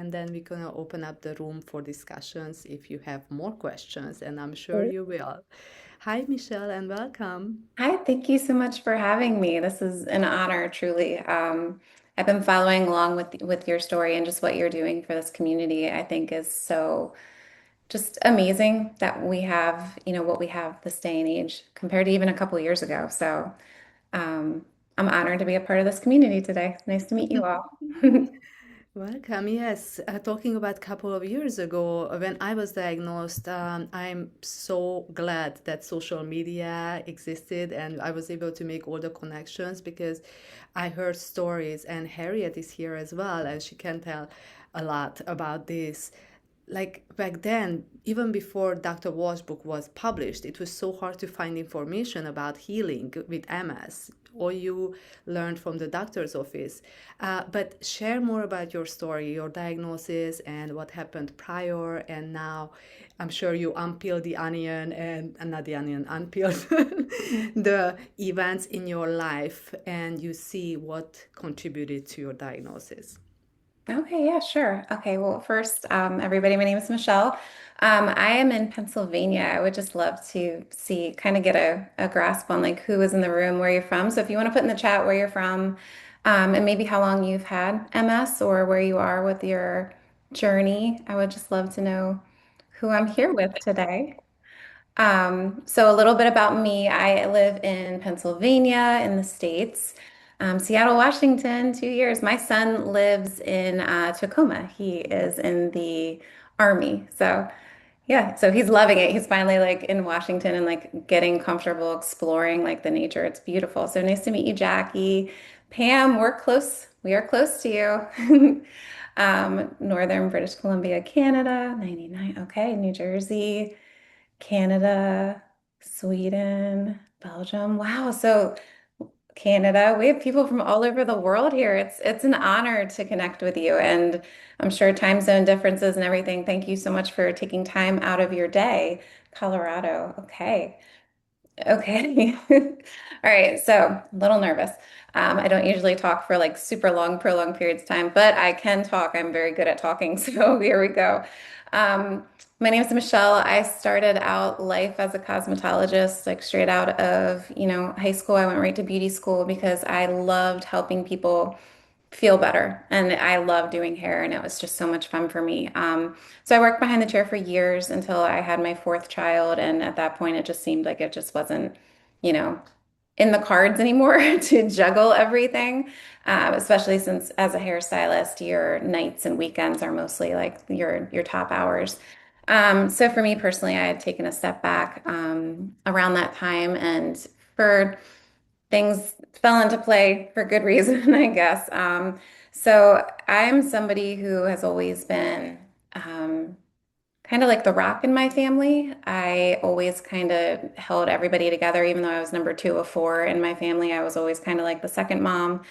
and then we're going to open up the room for discussions if you have more questions, and I'm sure you will. Hi, Michelle, and welcome. Hi, thank you so much for having me. This is an honor, truly. I've been following along with your story and just what you're doing for this community. I think is so just amazing that we have, what we have this day and age compared to even a couple years ago. So, I'm honored to be a part of this community today. Nice to meet you all. Welcome. Yes, talking about a couple of years ago when I was diagnosed, I'm so glad that social media existed and I was able to make all the connections because I heard stories, and Harriet is here as well, and she can tell a lot about this. Like back then, even before Dr. Walsh's book was published, it was so hard to find information about healing with MS. Or you learned from the doctor's office. But share more about your story, your diagnosis, and what happened prior and now. I'm sure you unpeeled the onion and not the onion, unpeeled the events in your life, and you see what contributed to your diagnosis. Okay, yeah, sure. Okay, well, first, everybody, my name is Michelle. I am in Pennsylvania. I would just love to see, kind of get a grasp on like who is in the room, where you're from. So if you want to put in the chat where you're from, and maybe how long you've had MS or where you are with your journey, I would just love to know who I'm here with today. So a little bit about me. I live in Pennsylvania in the States. Seattle, Washington, 2 years. My son lives in Tacoma. He is in the Army. So yeah, so he's loving it. He's finally like in Washington and like getting comfortable exploring like the nature. It's beautiful. So nice to meet you, Jackie. Pam, we're close. We are close to you. Northern British Columbia, Canada, 99. Okay, New Jersey. Canada, Sweden, Belgium. Wow. So Canada, we have people from all over the world here. It's an honor to connect with you. And I'm sure time zone differences and everything. Thank you so much for taking time out of your day. Colorado. Okay. Okay. All right. So a little nervous. I don't usually talk for like super long, prolonged periods of time, but I can talk. I'm very good at talking. So here we go. Um, my name is Michelle. I started out life as a cosmetologist, like straight out of, high school. I went right to beauty school because I loved helping people feel better. And I love doing hair, and it was just so much fun for me. So I worked behind the chair for years until I had my fourth child. And at that point, it just seemed like it just wasn't, you know, in the cards anymore to juggle everything. Especially since as a hairstylist, your nights and weekends are mostly like your top hours. So for me personally, I had taken a step back around that time, and for things fell into play for good reason, I guess. So I'm somebody who has always been kind of like the rock in my family. I always kind of held everybody together, even though I was number two of four in my family. I was always kind of like the second mom.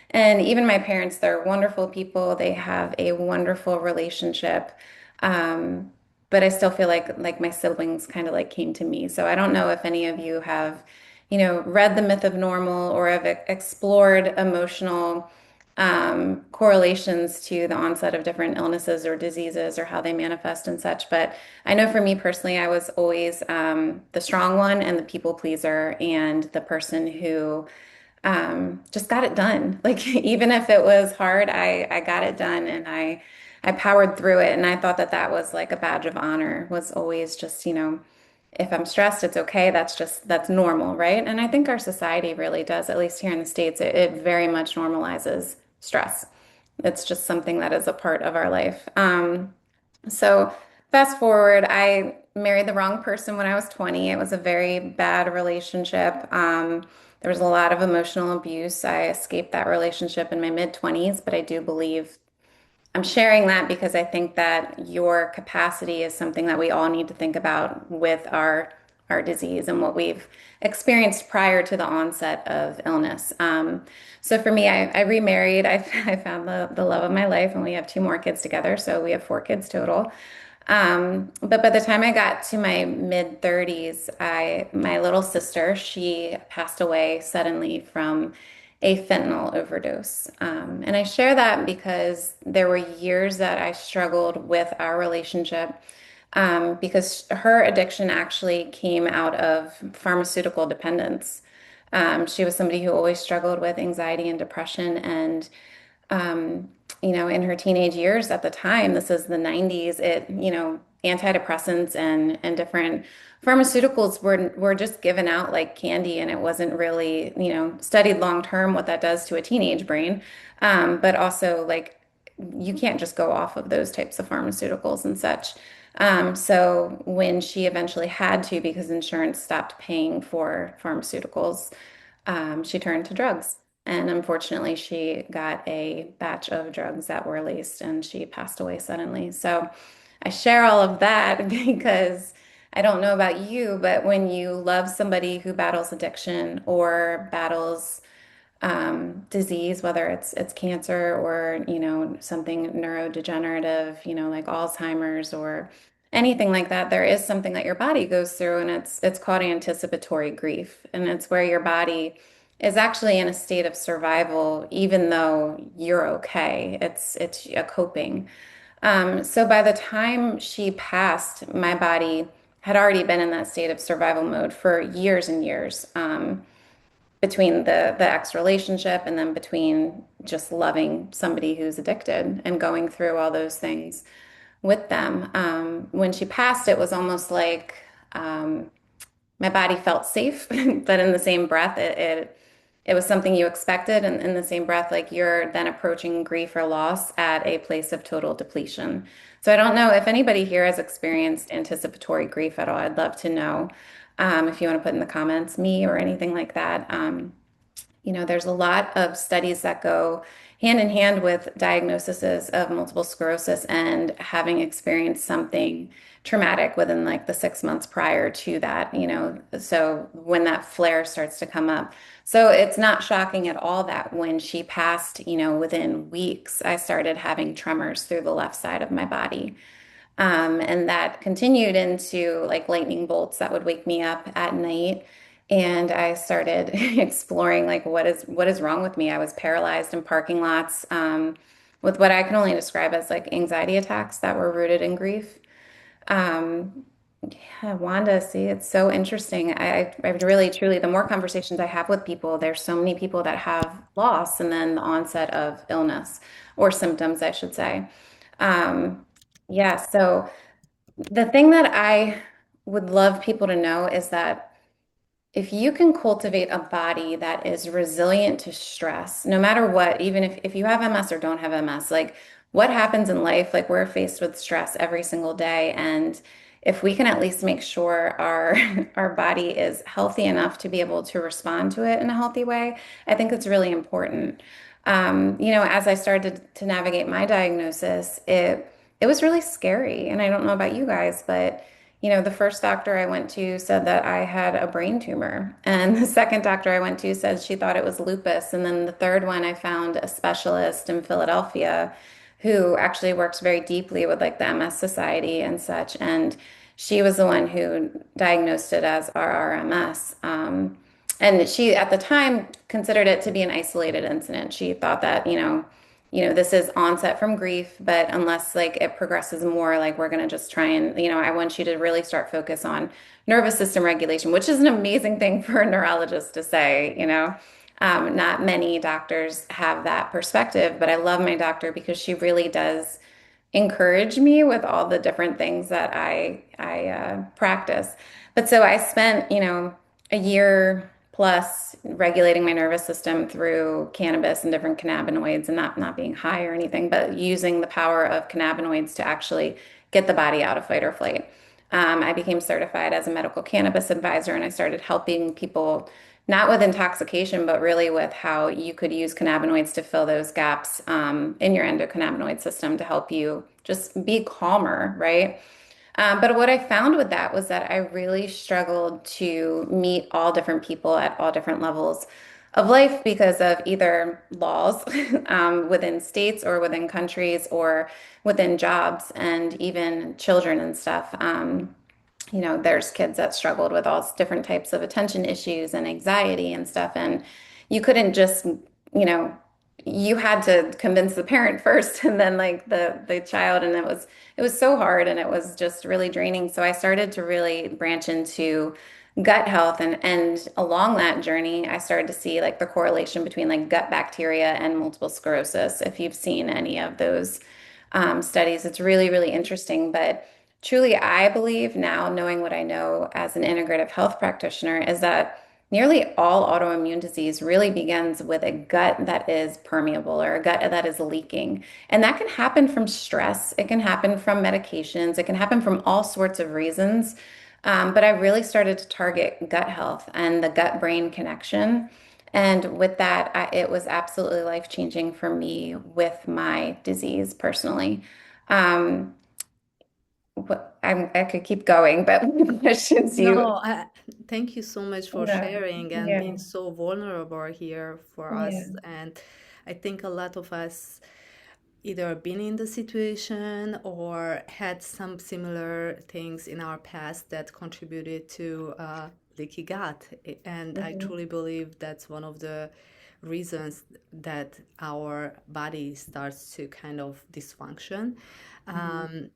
And even my parents, they're wonderful people. They have a wonderful relationship. Um, but I still feel like my siblings kind of like came to me. So I don't know if any of you have, read The Myth of Normal or have explored emotional correlations to the onset of different illnesses or diseases or how they manifest and such. But I know for me personally, I was always the strong one and the people pleaser and the person who just got it done. Like even if it was hard, I got it done, and I powered through it. And I thought that that was like a badge of honor, was always just, if I'm stressed, it's okay. That's normal, right? And I think our society really does, at least here in the States, it very much normalizes stress. It's just something that is a part of our life. So fast forward, I married the wrong person when I was 20. It was a very bad relationship. There was a lot of emotional abuse. I escaped that relationship in my mid 20s, but I do believe I'm sharing that because I think that your capacity is something that we all need to think about with our disease and what we've experienced prior to the onset of illness. So for me, I remarried. I found the love of my life, and we have two more kids together, so we have four kids total. But by the time I got to my mid 30s, my little sister, she passed away suddenly from a fentanyl overdose. And I share that because there were years that I struggled with our relationship, because her addiction actually came out of pharmaceutical dependence. She was somebody who always struggled with anxiety and depression. And um, in her teenage years at the time, this is the 90s, antidepressants and different pharmaceuticals were just given out like candy, and it wasn't really, studied long term what that does to a teenage brain. But also like you can't just go off of those types of pharmaceuticals and such. So when she eventually had to, because insurance stopped paying for pharmaceuticals, she turned to drugs. And unfortunately, she got a batch of drugs that were laced and she passed away suddenly. So I share all of that because I don't know about you, but when you love somebody who battles addiction or battles disease, whether it's cancer or something neurodegenerative, like Alzheimer's or anything like that, there is something that your body goes through, and it's called anticipatory grief, and it's where your body is actually in a state of survival, even though you're okay. It's a coping. So by the time she passed, my body had already been in that state of survival mode for years and years. Between the ex relationship and then between just loving somebody who's addicted and going through all those things with them. When she passed, it was almost like my body felt safe, but in the same breath, it was something you expected, and in the same breath, like you're then approaching grief or loss at a place of total depletion. So I don't know if anybody here has experienced anticipatory grief at all. I'd love to know, if you want to put in the comments, me or anything like that. There's a lot of studies that go hand in hand with diagnoses of multiple sclerosis and having experienced something traumatic within like the 6 months prior to that, so when that flare starts to come up. So it's not shocking at all that when she passed, within weeks, I started having tremors through the left side of my body. And that continued into like lightning bolts that would wake me up at night. And I started exploring like what is wrong with me. I was paralyzed in parking lots, with what I can only describe as like anxiety attacks that were rooted in grief. Um, yeah, Wanda, see, it's so interesting. I really, truly, the more conversations I have with people, there's so many people that have loss and then the onset of illness or symptoms, I should say. Um, yeah, so the thing that I would love people to know is that if you can cultivate a body that is resilient to stress, no matter what, even if you have MS or don't have MS, like what happens in life, like we're faced with stress every single day. And if we can at least make sure our our body is healthy enough to be able to respond to it in a healthy way, I think it's really important. As I started to navigate my diagnosis, it was really scary. And I don't know about you guys, but the first doctor I went to said that I had a brain tumor. And the second doctor I went to said she thought it was lupus. And then the third one, I found a specialist in Philadelphia who actually works very deeply with like the MS Society and such. And she was the one who diagnosed it as RRMS. And she, at the time, considered it to be an isolated incident. She thought that, this is onset from grief, but unless like it progresses more, like we're gonna just try and, I want you to really start focus on nervous system regulation, which is an amazing thing for a neurologist to say, Not many doctors have that perspective, but I love my doctor because she really does encourage me with all the different things that I practice. But so I spent, a year plus regulating my nervous system through cannabis and different cannabinoids, and not being high or anything, but using the power of cannabinoids to actually get the body out of fight or flight. I became certified as a medical cannabis advisor, and I started helping people not with intoxication, but really with how you could use cannabinoids to fill those gaps, in your endocannabinoid system to help you just be calmer, right? But what I found with that was that I really struggled to meet all different people at all different levels of life because of either laws within states or within countries or within jobs and even children and stuff. There's kids that struggled with all different types of attention issues and anxiety and stuff. And you couldn't just you know, you had to convince the parent first and then like the child, and it was so hard and it was just really draining. So I started to really branch into gut health, and along that journey I started to see like the correlation between like gut bacteria and multiple sclerosis. If you've seen any of those studies, it's really, really interesting. But truly, I believe now, knowing what I know as an integrative health practitioner, is that nearly all autoimmune disease really begins with a gut that is permeable or a gut that is leaking. And that can happen from stress, it can happen from medications, it can happen from all sorts of reasons. But I really started to target gut health and the gut-brain connection. And with that, it was absolutely life-changing for me with my disease personally. Um, I could keep going, but what questions you? No, thank you so much for Yeah, sharing and being yeah, so vulnerable here for yeah. us. And I think a lot of us either been in the situation or had some similar things in our past that contributed to leaky gut. And I Mhm, truly believe that's one of the reasons that our body starts to kind of dysfunction. mhm.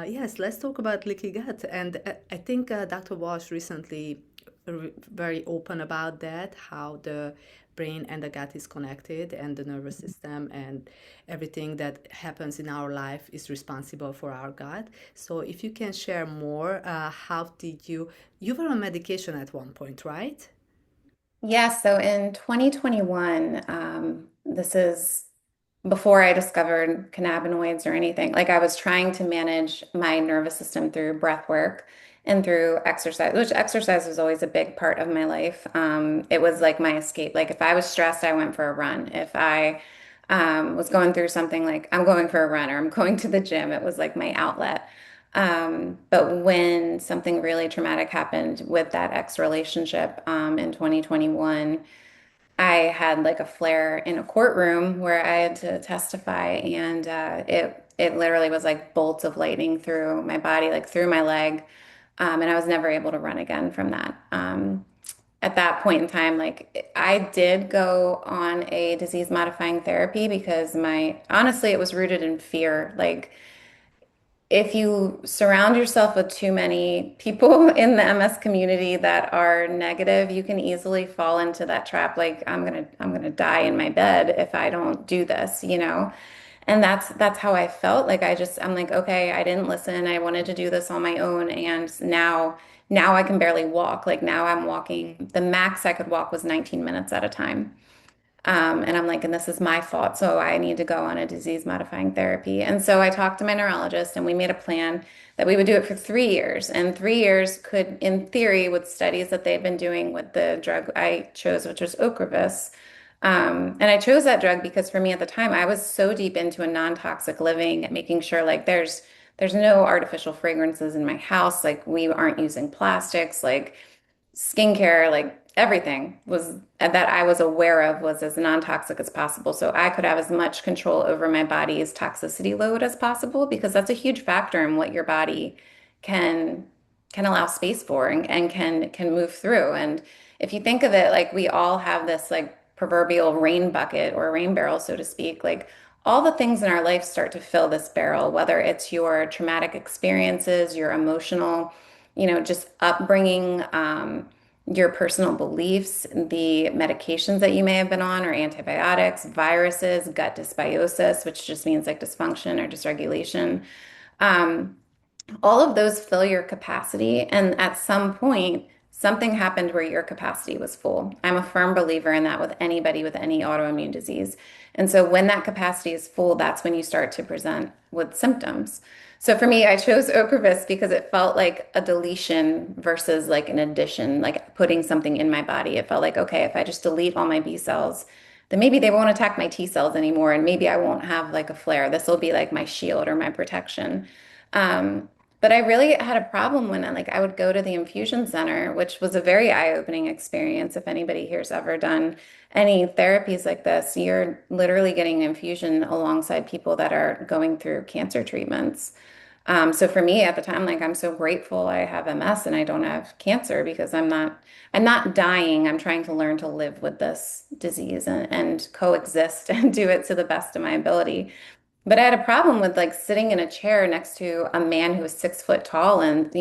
Yes, let's talk about leaky gut. And I think Dr. Walsh recently very open about that, how the brain and the gut is connected, and the nervous system and everything that happens in our life is responsible for our gut. So if you can share more, how did you were on medication at one point, right? Yeah, so in 2021, this is before I discovered cannabinoids or anything. Like I was trying to manage my nervous system through breath work and through exercise, which exercise was always a big part of my life. It was like my escape. Like if I was stressed, I went for a run. If I was going through something, like I'm going for a run or I'm going to the gym, it was like my outlet. But when something really traumatic happened with that ex relationship in 2021, I had like a flare in a courtroom where I had to testify, and it literally was like bolts of lightning through my body, like through my leg, and I was never able to run again from that. At that point in time, like I did go on a disease modifying therapy because my honestly, it was rooted in fear. Like if you surround yourself with too many people in the MS community that are negative, you can easily fall into that trap. Like I'm gonna die in my bed if I don't do this, you know? And that's how I felt. Like I'm like, okay, I didn't listen. I wanted to do this on my own. And now I can barely walk. Like now I'm walking, the max I could walk was 19 minutes at a time. And I'm like, and this is my fault. So I need to go on a disease modifying therapy. And so I talked to my neurologist and we made a plan that we would do it for 3 years. And 3 years could, in theory, with studies that they've been doing with the drug I chose, which was Ocrevus. And I chose that drug because for me at the time, I was so deep into a non-toxic living, making sure like there's no artificial fragrances in my house. Like we aren't using plastics. Like skincare, like everything was that I was aware of was as non-toxic as possible. So I could have as much control over my body's toxicity load as possible because that's a huge factor in what your body can can allow space for and can move through. And if you think of it, like we all have this like proverbial rain bucket or rain barrel, so to speak, like all the things in our life start to fill this barrel, whether it's your traumatic experiences, your emotional, just upbringing, your personal beliefs, the medications that you may have been on, or antibiotics, viruses, gut dysbiosis, which just means like dysfunction or dysregulation. Um, all of those fill your capacity. And at some point, something happened where your capacity was full. I'm a firm believer in that with anybody with any autoimmune disease. And so when that capacity is full, that's when you start to present with symptoms. So for me, I chose Ocrevus because it felt like a deletion versus like an addition, like putting something in my body. It felt like, okay, if I just delete all my B cells, then maybe they won't attack my T cells anymore, and maybe I won't have like a flare. This will be like my shield or my protection. Um, but I really had a problem when I would go to the infusion center, which was a very eye-opening experience. If anybody here's ever done any therapies like this, you're literally getting an infusion alongside people that are going through cancer treatments. So for me at the time, like I'm so grateful I have MS and I don't have cancer because I'm not dying. I'm trying to learn to live with this disease and coexist and do it to the best of my ability. But I had a problem with like sitting in a chair next to a man who was 6 foot tall and,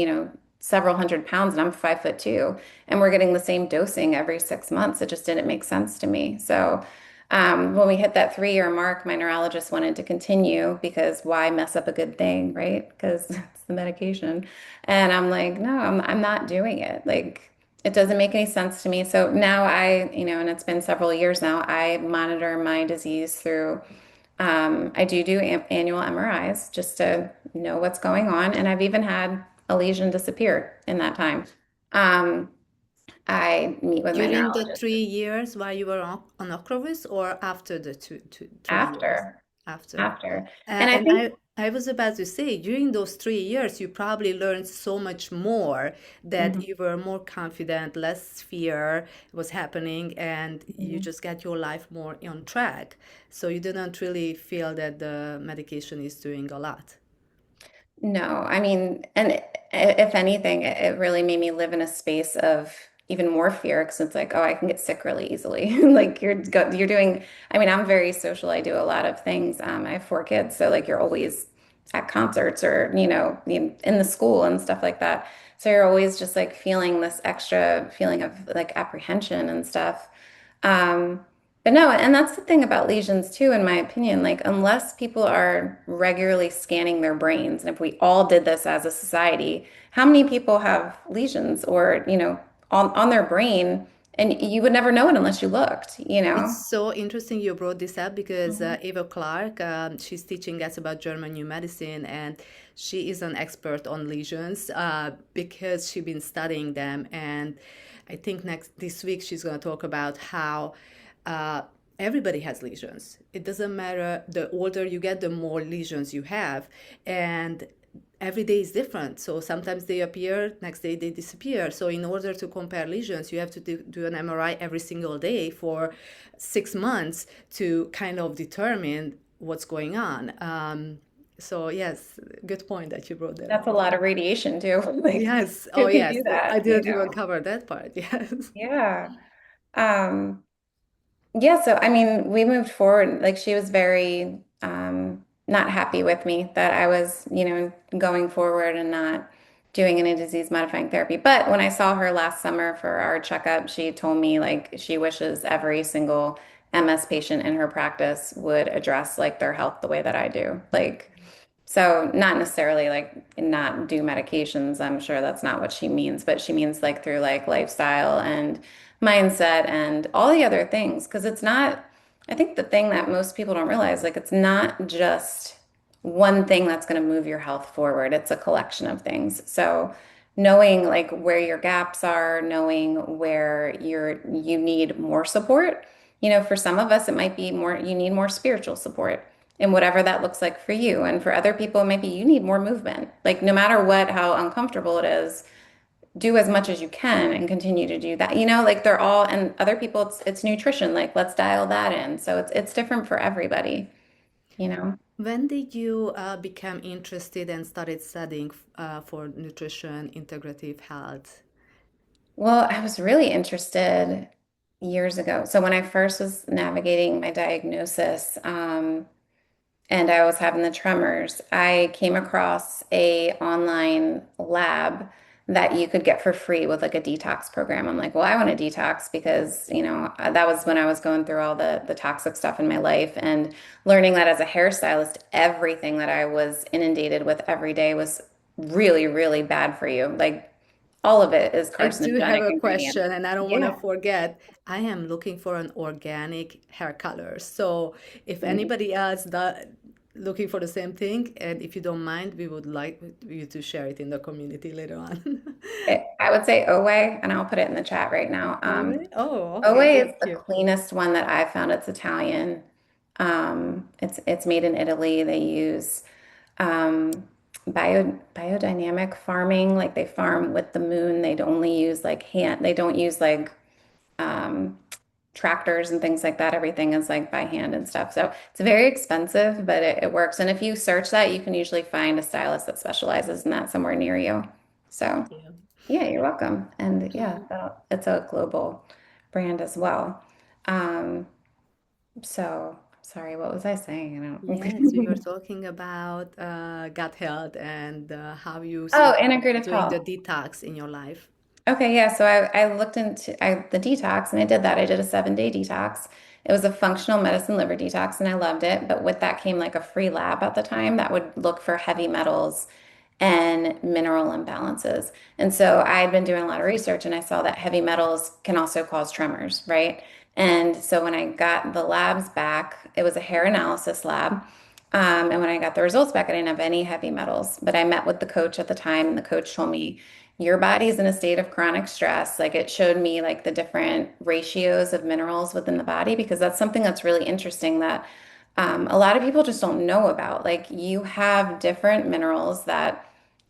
several hundred pounds, and I'm 5'2", and we're getting the same dosing every 6 months. It just didn't make sense to me. So when we hit that 3-year mark, my neurologist wanted to continue because why mess up a good thing, right? Because it's the medication. And I'm like, no, I'm not doing it. Like it doesn't make any sense to me. So now and it's been several years now, I monitor my disease through I do annual MRIs just to know what's going on. And I've even had a lesion disappear in that time. Um, I meet with my During the neurologist 3 years while you were on Ocrevus, or after the 3 years? after, After. after. And I And think, I was about to say, during those 3 years, you probably learned so much more, that mhm, you were more confident, less fear was happening, and you mhm. just got your life more on track. So you didn't really feel that the medication is doing a lot. No, I mean, and if anything, it really made me live in a space of even more fear because it's like, oh, I can get sick really easily. Like you're doing, I mean, I'm very social. I do a lot of things. I have 4 kids, so like you're always at concerts or, in the school and stuff like that. So you're always just like feeling this extra feeling of like apprehension and stuff. Um, but no, and that's the thing about lesions too, in my opinion. Like, unless people are regularly scanning their brains, and if we all did this as a society, how many people have lesions or, on their brain, and you would never know it unless you looked, you It's know? so interesting you brought this up, because Mhm. Eva Clark, she's teaching us about German new medicine, and she is an expert on lesions, because she's been studying them. And I think next this week she's going to talk about how uh, everybody has lesions. It doesn't matter, the older you get, the more lesions you have, and every day is different. So sometimes they appear, next day they disappear. So in order to compare lesions, you have to do an MRI every single day for 6 months to kind of determine what's going on. So yes, good point that you brought that That's up. a lot of radiation too. Like, Yes. Oh who can yes. do I that, didn't even cover that part. Yes. Yeah. Um, Yeah, so I mean, we moved forward. Like she was very not happy with me that I was, going forward and not doing any disease modifying therapy. But when I saw her last summer for our checkup, she told me like she wishes every single MS patient in her practice would address like their health the way that I do. Like so not necessarily like not do medications. I'm sure that's not what she means, but she means like through like lifestyle and mindset and all the other things. Because it's not, I think the thing that most people don't realize, like it's not just one thing that's going to move your health forward. It's a collection of things. So knowing like where your gaps are, knowing where you need more support. For some of us, it might be more, you need more spiritual support and whatever that looks like for you. And for other people, maybe you need more movement. Like no matter what, how uncomfortable it is, do as much as you can and continue to do that. Like they're all, and other people, it's nutrition. Like let's dial that in. So it's different for everybody, you know. When did you become interested and started studying for nutrition, integrative health? Well, I was really interested years ago. So when I first was navigating my diagnosis, and I was having the tremors, I came across a online lab that you could get for free with like a detox program. I'm like, well, I want to detox because, that was when I was going through all the toxic stuff in my life and learning that as a hairstylist, everything that I was inundated with every day was really, really bad for you. Like all of it is I do have carcinogenic a ingredients. question, and I don't want to Yeah. forget. I am looking for an organic hair color. So if anybody else looking for the same thing, and if you don't mind, we would like you to share it in the community later on. I would say Oway, and I'll put it in the chat right now. Oh, really? Oh, okay. Oway is Thank the you. cleanest one that I've found. It's Italian. It's made in Italy. They use biodynamic farming, like they farm with the moon. They don't only use like hand. They don't use like tractors and things like that. Everything is like by hand and stuff. So it's very expensive, but it works. And if you search that, you can usually find a stylist that specializes in that somewhere near you. Thank So you. yeah, you're welcome. And yeah, Mhm. it's a global brand as well. Um, so sorry, what was I saying? I Yes, we were don't. talking about gut health and how you Oh, started integrative doing the health. detox in your life. Okay, yeah. So I looked into the detox and I did that. I did a 7-day detox. It was a functional medicine liver detox and I loved it. But with that came like a free lab at the time that would look for heavy metals and mineral imbalances. And so I had been doing a lot of research and I saw that heavy metals can also cause tremors, right? And so when I got the labs back, it was a hair analysis lab. And when I got the results back, I didn't have any heavy metals. But I met with the coach at the time, and the coach told me, your body's in a state of chronic stress. Like it showed me like the different ratios of minerals within the body, because that's something that's really interesting that a lot of people just don't know about. Like you have different minerals that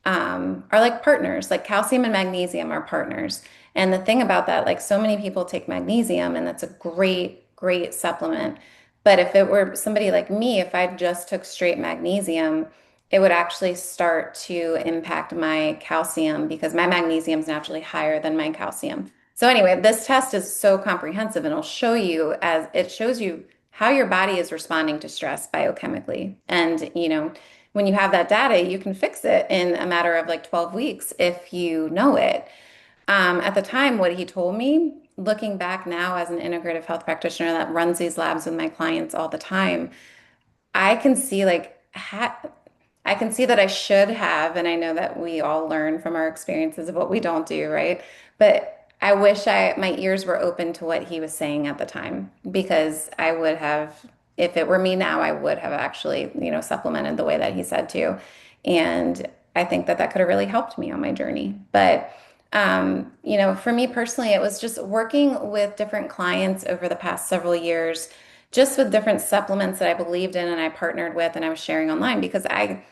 are like partners, like calcium and magnesium are partners. And the thing about that, like so many people take magnesium, and that's a great, great supplement. But if it were somebody like me, if I just took straight magnesium, it would actually start to impact my calcium because my magnesium is naturally higher than my calcium. So anyway, this test is so comprehensive and it'll show you as it shows you how your body is responding to stress biochemically. And, when you have that data, you can fix it in a matter of like 12 weeks if you know it. At the time, what he told me, looking back now as an integrative health practitioner that runs these labs with my clients all the time, I can see I can see that I should have, and I know that we all learn from our experiences of what we don't do, right? But I wish my ears were open to what he was saying at the time because I would have, if it were me now, I would have actually, supplemented the way that he said to. And I think that that could have really helped me on my journey. But for me personally, it was just working with different clients over the past several years just with different supplements that I believed in and I partnered with and I was sharing online because I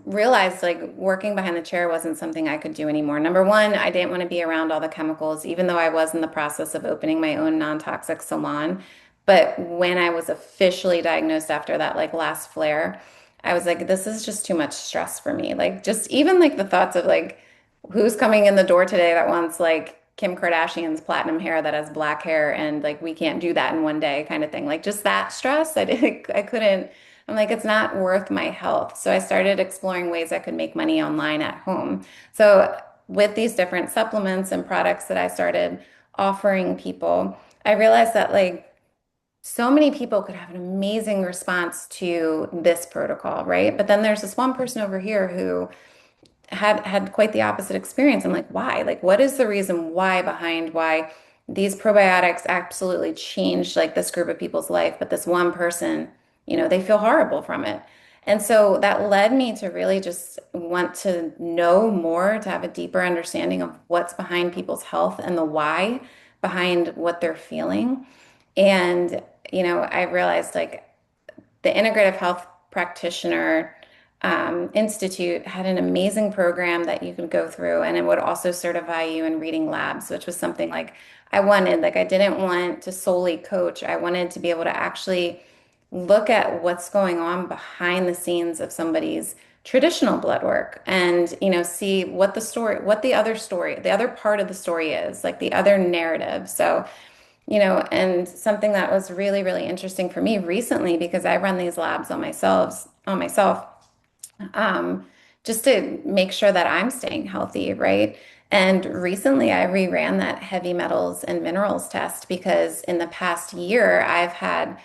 realized like working behind the chair wasn't something I could do anymore. Number one, I didn't want to be around all the chemicals, even though I was in the process of opening my own non-toxic salon. But when I was officially diagnosed after that like last flare, I was like, this is just too much stress for me. Like just even like the thoughts of like who's coming in the door today that wants like Kim Kardashian's platinum hair that has black hair and like we can't do that in one day kind of thing. Like just that stress, I couldn't. I'm like, it's not worth my health. So I started exploring ways I could make money online at home. So with these different supplements and products that I started offering people, I realized that like so many people could have an amazing response to this protocol, right? But then there's this one person over here who had quite the opposite experience. I'm like, why? Like, what is the reason why behind why these probiotics absolutely changed like this group of people's life, but this one person, they feel horrible from it. And so that led me to really just want to know more, to have a deeper understanding of what's behind people's health and the why behind what they're feeling. And, I realized like the Integrative Health Practitioner Institute had an amazing program that you could go through, and it would also certify you in reading labs, which was something like I wanted. Like, I didn't want to solely coach, I wanted to be able to actually look at what's going on behind the scenes of somebody's traditional blood work and see what the story what the other part of the story is like the other narrative. So and something that was really, really interesting for me recently because I run these labs on myself, um, just to make sure that I'm staying healthy, right? And recently I reran that heavy metals and minerals test because in the past year I've had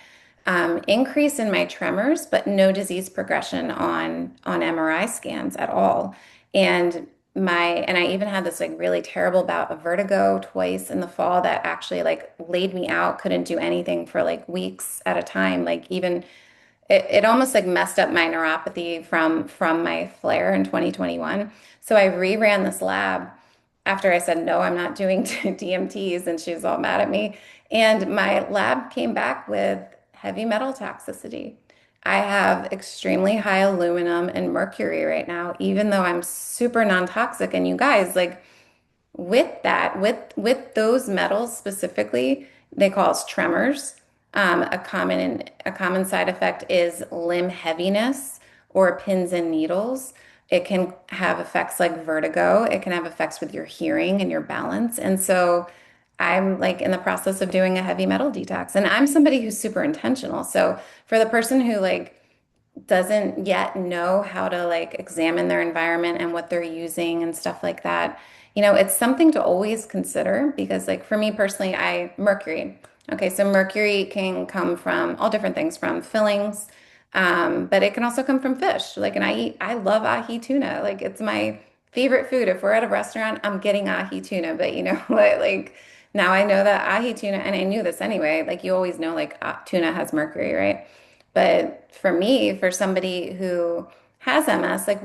increase in my tremors, but no disease progression on MRI scans at all. And I even had this like really terrible bout of vertigo twice in the fall that actually like laid me out, couldn't do anything for like weeks at a time. Like even it almost like messed up my neuropathy from my flare in 2021. So I reran this lab after I said, no, I'm not doing DMTs, and she was all mad at me. And my lab came back with heavy metal toxicity. I have extremely high aluminum and mercury right now, even though I'm super non-toxic. And you guys, like with that, with those metals specifically, they cause tremors. A common side effect is limb heaviness or pins and needles. It can have effects like vertigo. It can have effects with your hearing and your balance. And so I'm like in the process of doing a heavy metal detox. And I'm somebody who's super intentional. So for the person who like doesn't yet know how to like examine their environment and what they're using and stuff like that, it's something to always consider because like for me personally, mercury. Okay, so mercury can come from all different things from fillings, but it can also come from fish. Like, and I love ahi tuna. Like, it's my favorite food. If we're at a restaurant, I'm getting ahi tuna. But you know what? Like, now I know that ahi tuna, and I knew this anyway. Like, you always know, like, tuna has mercury, right? But for me, for somebody who has MS, like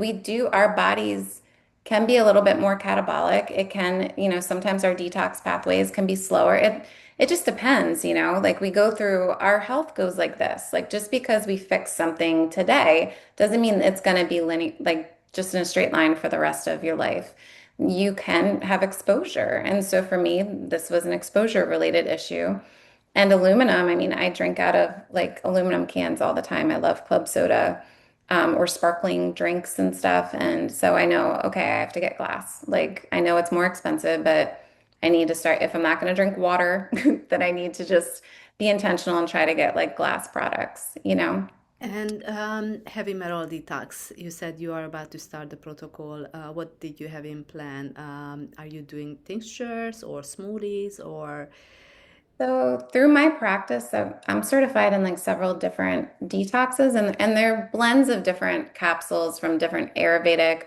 our bodies can be a little bit more catabolic. It can, sometimes our detox pathways can be slower. It just depends, like we go through, our health goes like this. Like just because we fix something today doesn't mean it's going to be linear, like just in a straight line for the rest of your life. You can have exposure. And so for me, this was an exposure related issue. And aluminum, I mean, I drink out of like aluminum cans all the time. I love club soda, or sparkling drinks and stuff. And so I know, okay, I have to get glass. Like I know it's more expensive, but I need to start, if I'm not going to drink water, then I need to just be intentional and try to get like glass products. And heavy metal detox, you said you are about to start the protocol. What did you have in plan? Are you doing tinctures or smoothies or So through my practice, I'm certified in like several different detoxes, and they're blends of different capsules from different Ayurvedic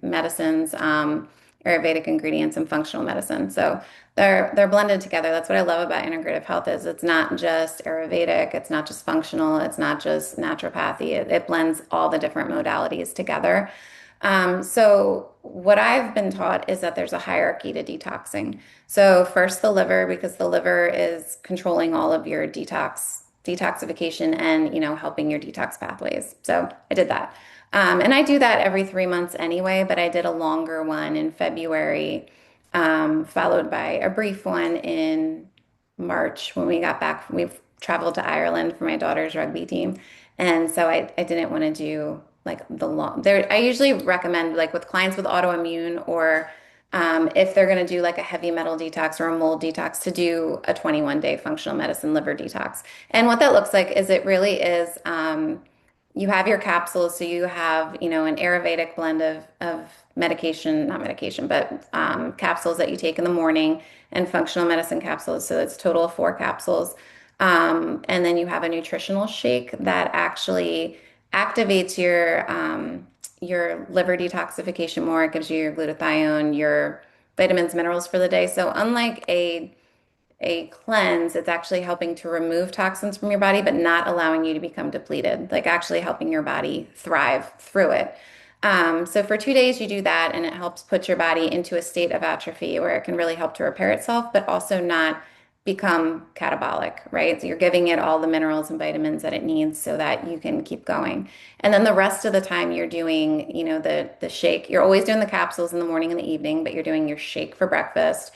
medicines, Ayurvedic ingredients, and functional medicine. So they're blended together. That's what I love about integrative health is it's not just Ayurvedic, it's not just functional, it's not just naturopathy. It blends all the different modalities together. So what I've been taught is that there's a hierarchy to detoxing. So first the liver, because the liver is controlling all of your detoxification and, helping your detox pathways. So I did that. And I do that every 3 months anyway, but I did a longer one in February, followed by a brief one in March when we got back. We've traveled to Ireland for my daughter's rugby team. And so I didn't want to do like the long there. I usually recommend like with clients with autoimmune or if they're going to do like a heavy metal detox or a mold detox to do a 21-day functional medicine liver detox. And what that looks like is it really is you have your capsules. So you have, an Ayurvedic blend of medication, not medication, but capsules that you take in the morning and functional medicine capsules. So it's a total of 4 capsules. And then you have a nutritional shake that actually activates your liver detoxification more. It gives you your glutathione, your vitamins, minerals for the day. So unlike a cleanse, it's actually helping to remove toxins from your body, but not allowing you to become depleted, like actually helping your body thrive through it. So for 2 days, you do that, and it helps put your body into a state of atrophy where it can really help to repair itself, but also not become catabolic, right? So you're giving it all the minerals and vitamins that it needs so that you can keep going. And then the rest of the time you're doing, the shake. You're always doing the capsules in the morning and the evening, but you're doing your shake for breakfast.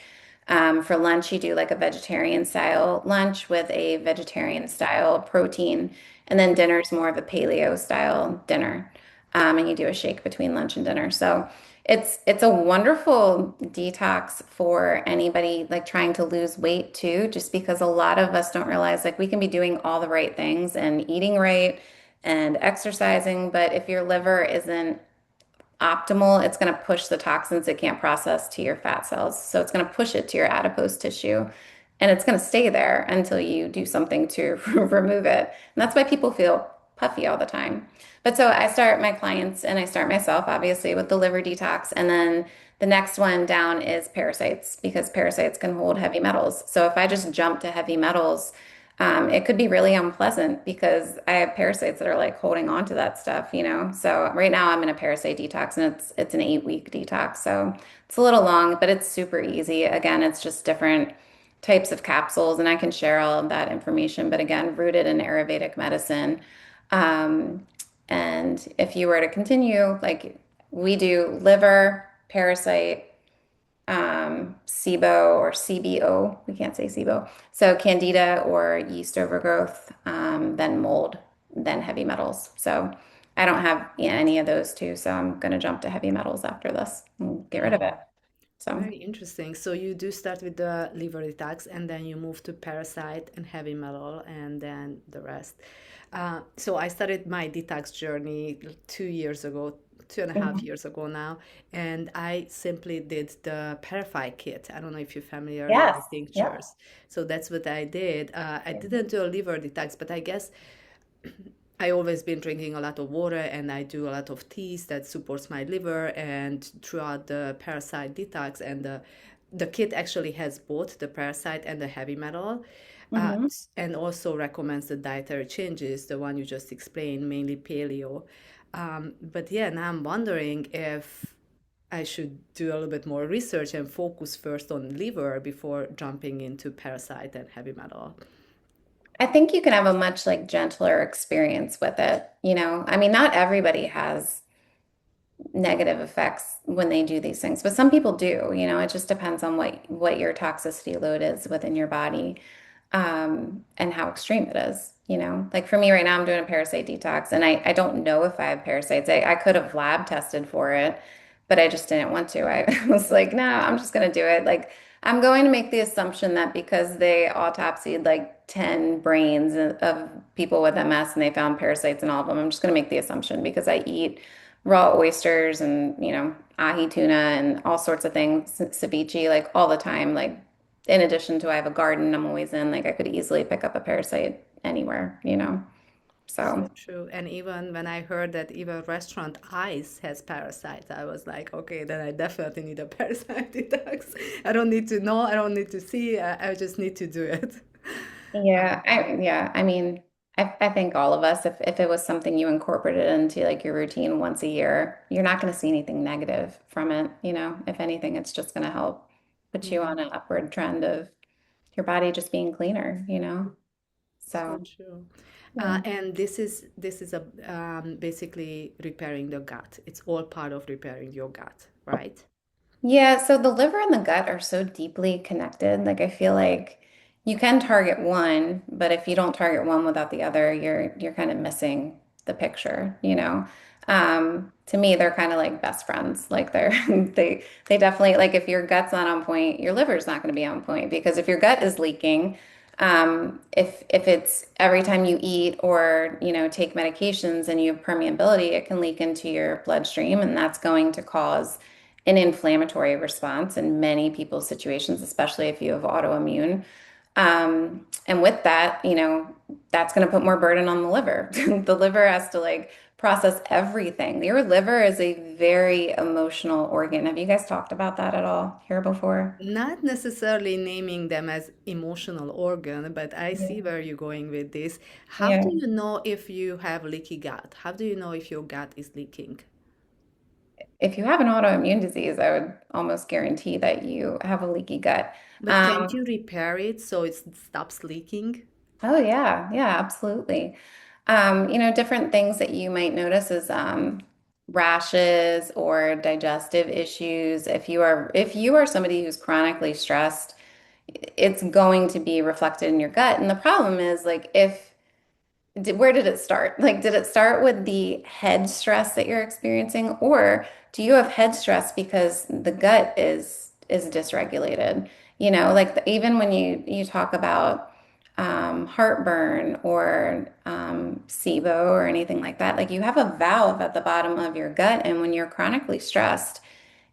For lunch, you do like a vegetarian style lunch with a vegetarian style protein. And then dinner's more of a paleo style dinner. And you do a shake between lunch and dinner. So it's a wonderful detox for anybody like trying to lose weight too, just because a lot of us don't realize like we can be doing all the right things and eating right and exercising, but if your liver isn't optimal, it's going to push the toxins it can't process to your fat cells. So it's going to push it to your adipose tissue and it's going to stay there until you do something to remove it. And that's why people feel puffy all the time. But so I start my clients and I start myself obviously with the liver detox. And then the next one down is parasites because parasites can hold heavy metals. So if I just jump to heavy metals, it could be really unpleasant because I have parasites that are like holding on to that stuff. So right now I'm in a parasite detox and it's an 8-week detox. So it's a little long, but it's super easy. Again, it's just different types of capsules and I can share all of that information, but again, rooted in Ayurvedic medicine. Um, and if you were to continue, like we do liver, parasite, SIBO or CBO. We can't say SIBO. So candida or yeast overgrowth, then mold, then heavy metals. So I don't have any of those two. So I'm going to jump to heavy metals after this and get rid of it. Mm. So Very interesting. So you do start with the liver detox and then you move to parasite and heavy metal and then the rest. So I started my detox journey 2 years ago, 2.5 years ago now, and I simply did the Parafy kit. I don't know if you're familiar with the yes. Yep. tinctures. So that's what I did. I didn't do a liver detox, but I guess I always been drinking a lot of water and I do a lot of teas that supports my liver and throughout the parasite detox and the kit actually has both the parasite and the heavy metal Hmm. and also recommends the dietary changes, the one you just explained, mainly paleo. But yeah, now I'm wondering if I should do a little bit more research and focus first on liver before jumping into parasite and heavy metal. I think you can have a much like gentler experience with it. I mean, not everybody has negative effects when they do these things, but some people do. It just depends on what your toxicity load is within your body, and how extreme it is. Like for me right now, I'm doing a parasite detox, and I don't know if I have parasites. I could have lab tested for it, but I just didn't want to. I was like, no, I'm just gonna do it. Like I'm going to make the assumption that because they autopsied like 10 brains of people with MS and they found parasites in all of them, I'm just going to make the assumption because I eat raw oysters and, ahi tuna and all sorts of things, ceviche, like all the time. Like, in addition to I have a garden I'm always in, like I could easily pick up a parasite anywhere. So So, true. And even when I heard that even restaurant ice has parasites, I was like, okay, then I definitely need a parasite detox. I don't need to know, I don't need to see, I just need to do it. I mean, I think all of us, if it was something you incorporated into like your routine once a year, you're not going to see anything negative from it. If anything, it's just going to help put you Yeah, on an upward trend of your body just being cleaner. so So, true. yeah. And this is a basically repairing the gut. It's all part of repairing your gut, right? Yeah, so the liver and the gut are so deeply connected. Like I feel like you can target one, but if you don't target one without the other, you're kind of missing the picture. To me, they're kind of like best friends. Like they're they definitely like if your gut's not on point, your liver's not going to be on point because if your gut is leaking, if it's every time you eat or take medications and you have permeability, it can leak into your bloodstream, and that's going to cause an inflammatory response in many people's situations, especially if you have autoimmune. And with that, that's going to put more burden on the liver. The liver has to like process everything. Your liver is a very emotional organ. Have you guys talked about that at all here before? Not necessarily naming them as emotional organ, but I see Yeah. where you're going with this. How Yeah. do you know if you have leaky gut? How do you know if your gut is leaking? If you have an autoimmune disease, I would almost guarantee that you have a leaky gut. But can't Um, you repair it so it stops leaking? Oh yeah, yeah, absolutely. Different things that you might notice is rashes or digestive issues. If you are somebody who's chronically stressed, it's going to be reflected in your gut. And the problem is like where did it start? Like, did it start with the head stress that you're experiencing, or do you have head stress because the gut is dysregulated? Like even when you talk about heartburn or SIBO or anything like that, like you have a valve at the bottom of your gut, and when you're chronically stressed,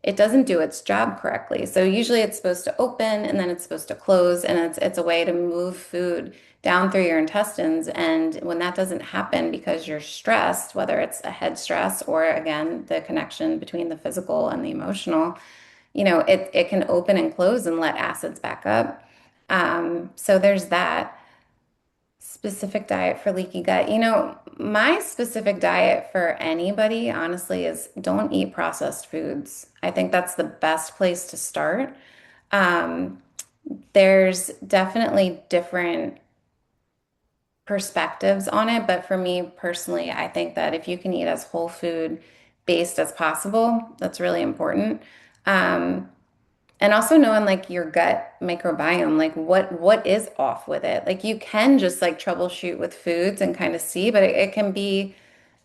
it doesn't do its job correctly. So usually it's supposed to open and then it's supposed to close, and it's a way to move food down through your intestines. And when that doesn't happen because you're stressed, whether it's a head stress or again the connection between the physical and the emotional, it can open and close and let acids back up. So there's that. Specific diet for leaky gut. My specific diet for anybody, honestly, is don't eat processed foods. I think that's the best place to start. Um, there's definitely different perspectives on it, but for me personally, I think that if you can eat as whole food based as possible, that's really important. Um, And also knowing like your gut microbiome, like what is off with it. Like you can just like troubleshoot with foods and kind of see, but it can be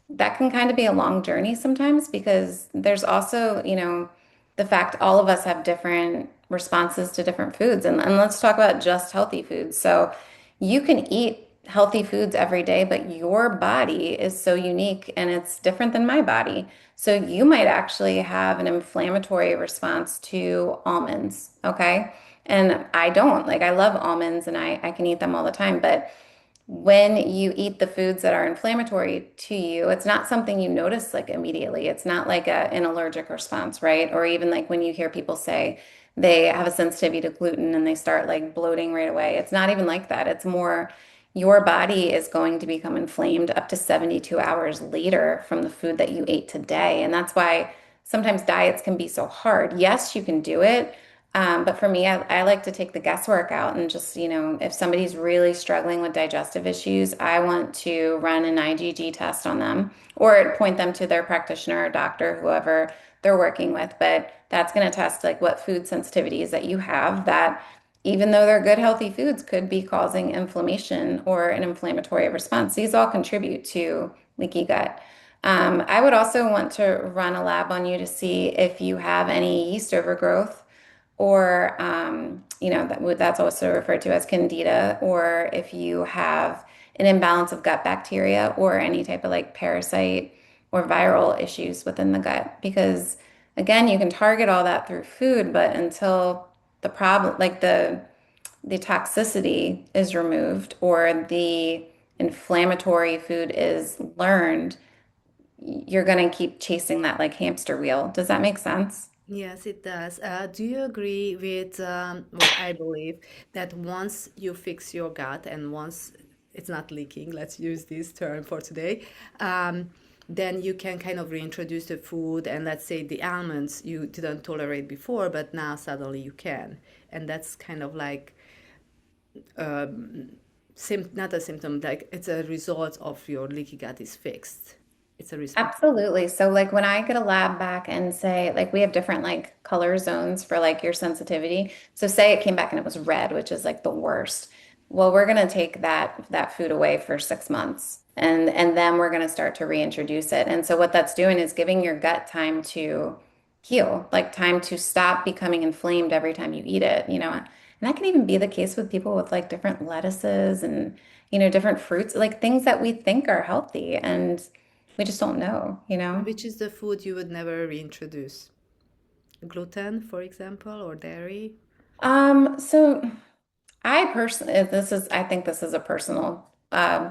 that can kind of be a long journey sometimes because there's also, the fact all of us have different responses to different foods. And let's talk about just healthy foods. So you can eat healthy foods every day, but your body is so unique and it's different than my body. So you might actually have an inflammatory response to almonds, okay? And I don't. Like I love almonds and I can eat them all the time, but when you eat the foods that are inflammatory to you, it's not something you notice like immediately. It's not like an allergic response, right? Or even like when you hear people say they have a sensitivity to gluten and they start like bloating right away. It's not even like that. It's more your body is going to become inflamed up to 72 hours later from the food that you ate today. And that's why sometimes diets can be so hard. Yes, you can do it. But for me, I like to take the guesswork out and just, if somebody's really struggling with digestive issues, I want to run an IgG test on them or point them to their practitioner or doctor, whoever they're working with. But that's going to test like what food sensitivities that you have that even though they're good, healthy foods could be causing inflammation or an inflammatory response. These all contribute to leaky gut. I would also want to run a lab on you to see if you have any yeast overgrowth or that's also referred to as candida, or if you have an imbalance of gut bacteria or any type of like parasite or viral issues within the gut. Because again, you can target all that through food, but until the problem, like the toxicity is removed or the inflammatory food is learned, you're going to keep chasing that like hamster wheel. Does that make sense? Yes, it does. Do you agree with what I believe that once you fix your gut and once it's not leaking, let's use this term for today, then you can kind of reintroduce the food and let's say the almonds you didn't tolerate before, but now suddenly you can. And that's kind of like not a symptom, like it's a result of your leaky gut is fixed. It's a response. Absolutely. So like when I get a lab back and say like we have different like color zones for like your sensitivity. So say it came back and it was red, which is like the worst. Well, we're going to take that food away for 6 months and then we're going to start to reintroduce it. And so what that's doing is giving your gut time to heal, like time to stop becoming inflamed every time you eat it. And that can even be the case with people with like different lettuces and different fruits, like things that we think are healthy and we just don't know. Which is the food you would never reintroduce? Gluten, for example, or dairy? So I personally, I think this is a personal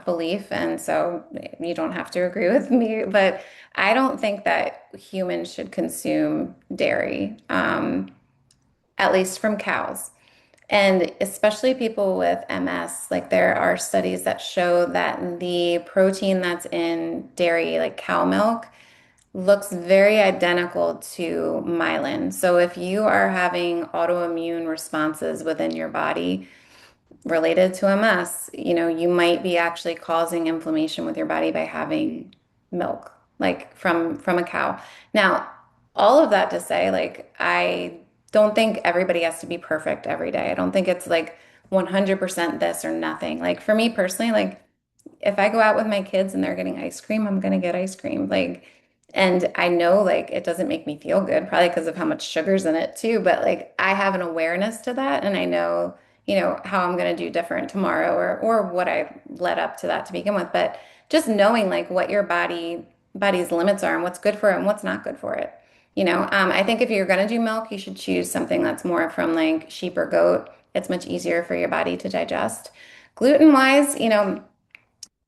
belief, and so you don't have to agree with me, but I don't think that humans should consume dairy, at least from cows. And especially people with MS, like there are studies that show that the protein that's in dairy, like cow milk, looks very identical to myelin. So if you are having autoimmune responses within your body related to MS, you might be actually causing inflammation with your body by having milk, like from a cow. Now, all of that to say, like I don't think everybody has to be perfect every day. I don't think it's like 100% this or nothing. Like for me personally, like if I go out with my kids and they're getting ice cream, I'm gonna get ice cream. Like, and I know like it doesn't make me feel good, probably because of how much sugar's in it too. But like I have an awareness to that, and I know, how I'm gonna do different tomorrow, or what I led up to that to begin with. But just knowing like what your body's limits are and what's good for it and what's not good for it. I think if you're gonna do milk, you should choose something that's more from like sheep or goat. It's much easier for your body to digest. Gluten wise,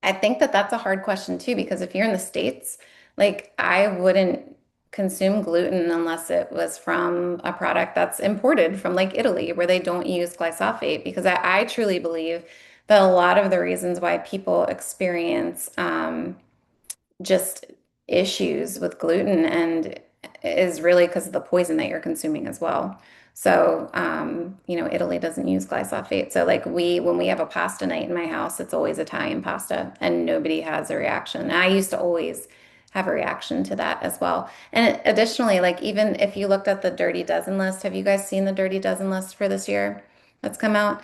I think that that's a hard question too, because if you're in the States, like I wouldn't consume gluten unless it was from a product that's imported from like Italy, where they don't use glyphosate, because I truly believe that a lot of the reasons why people experience just issues with gluten and is really because of the poison that you're consuming as well. So, Italy doesn't use glyphosate. So like when we have a pasta night in my house, it's always Italian pasta and nobody has a reaction. And I used to always have a reaction to that as well. And additionally, like even if you looked at the Dirty Dozen list, have you guys seen the Dirty Dozen list for this year that's come out?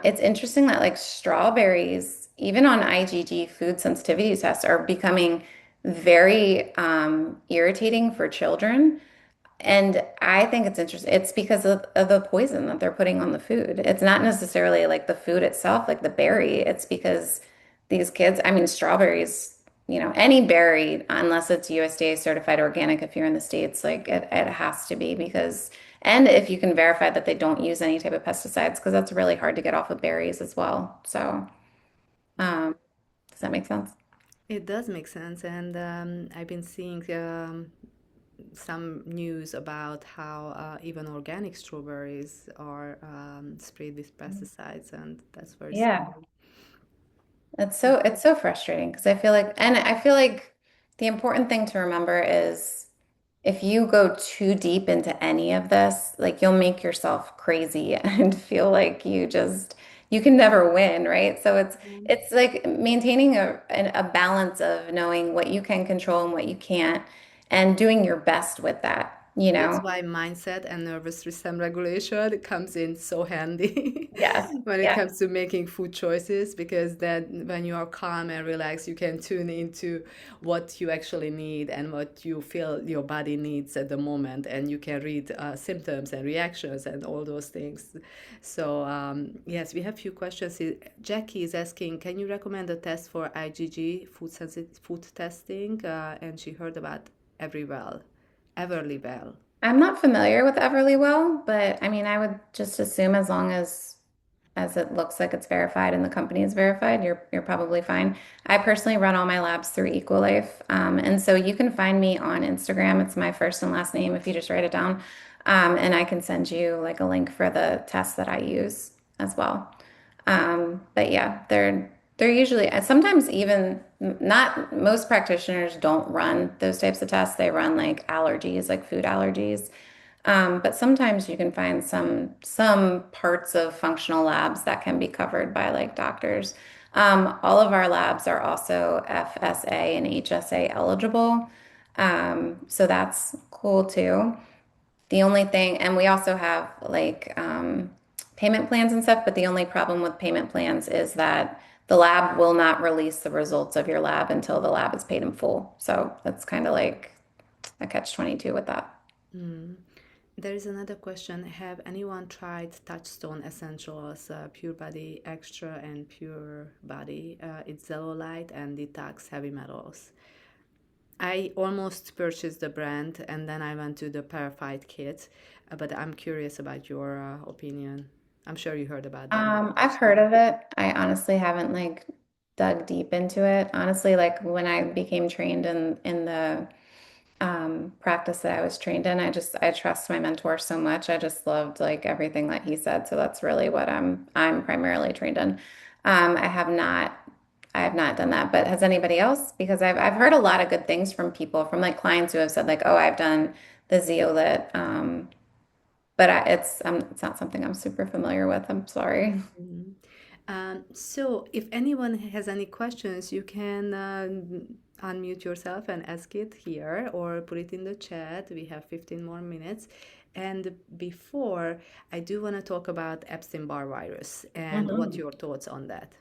It's interesting that like strawberries, even on IgG food sensitivity tests, are becoming very irritating for children. And I think it's interesting. It's because of the poison that they're putting on the food. It's not necessarily like the food itself, like the berry. It's because these kids, I mean, strawberries, any berry, unless it's USDA certified organic, if you're in the States, like it has to be because, and if you can verify that they don't use any type of pesticides, because that's really hard to get off of berries as well. So, um, does that make sense? It does make sense, and I've been seeing some news about how even organic strawberries are sprayed with pesticides, and that's very Yeah. scary. It's so frustrating because I feel like the important thing to remember is if you go too deep into any of this, like you'll make yourself crazy and feel like you can never win, right? So it's like maintaining a balance of knowing what you can control and what you can't and doing your best with that, you That's know? why mindset and nervous system regulation comes in so handy Yes. when it Yeah. comes to making food choices, because then when you are calm and relaxed, you can tune into what you actually need and what you feel your body needs at the moment, and you can read symptoms and reactions and all those things. So yes, we have few questions. Jackie is asking, can you recommend a test for IgG food testing? And she heard about Everywell. Everlywell. I'm not familiar with Everlywell, but I mean, I would just assume as long as it looks like it's verified and the company is verified, you're probably fine. I personally run all my labs through Equilife, and so you can find me on Instagram. It's my first and last name if you just write it down, and I can send you like a link for the test that I use as well. But yeah, they're usually sometimes even not most practitioners don't run those types of tests. They run like allergies, like food allergies. But sometimes you can find some parts of functional labs that can be covered by like doctors. All of our labs are also FSA and HSA eligible. So that's cool too. The only thing, and we also have like payment plans and stuff, but the only problem with payment plans is that the lab will not release the results of your lab until the lab is paid in full. So that's kind of like a catch-22 with that. There is another question. Have anyone tried Touchstone Essentials, Pure Body Extra and Pure Body? It's Zellulite and Detox Heavy Metals. I almost purchased the brand and then I went to the Purified kit, but I'm curious about your opinion. I'm sure you heard about them. I've heard of it. I honestly haven't like dug deep into it. Honestly, like when I became trained in the practice that I was trained in, I trust my mentor so much. I just loved like everything that he said. So that's really what I'm primarily trained in. I have not done that. But has anybody else? Because I've heard a lot of good things from people, from like clients who have said like, oh, I've done the zeolite. But it's not something I'm super familiar with. I'm sorry. Mhm. So, if anyone has any questions, you can unmute yourself and ask it here or put it in the chat. We have 15 more minutes. And before, I do want to talk about Epstein-Barr virus and what Mhm. your thoughts on that.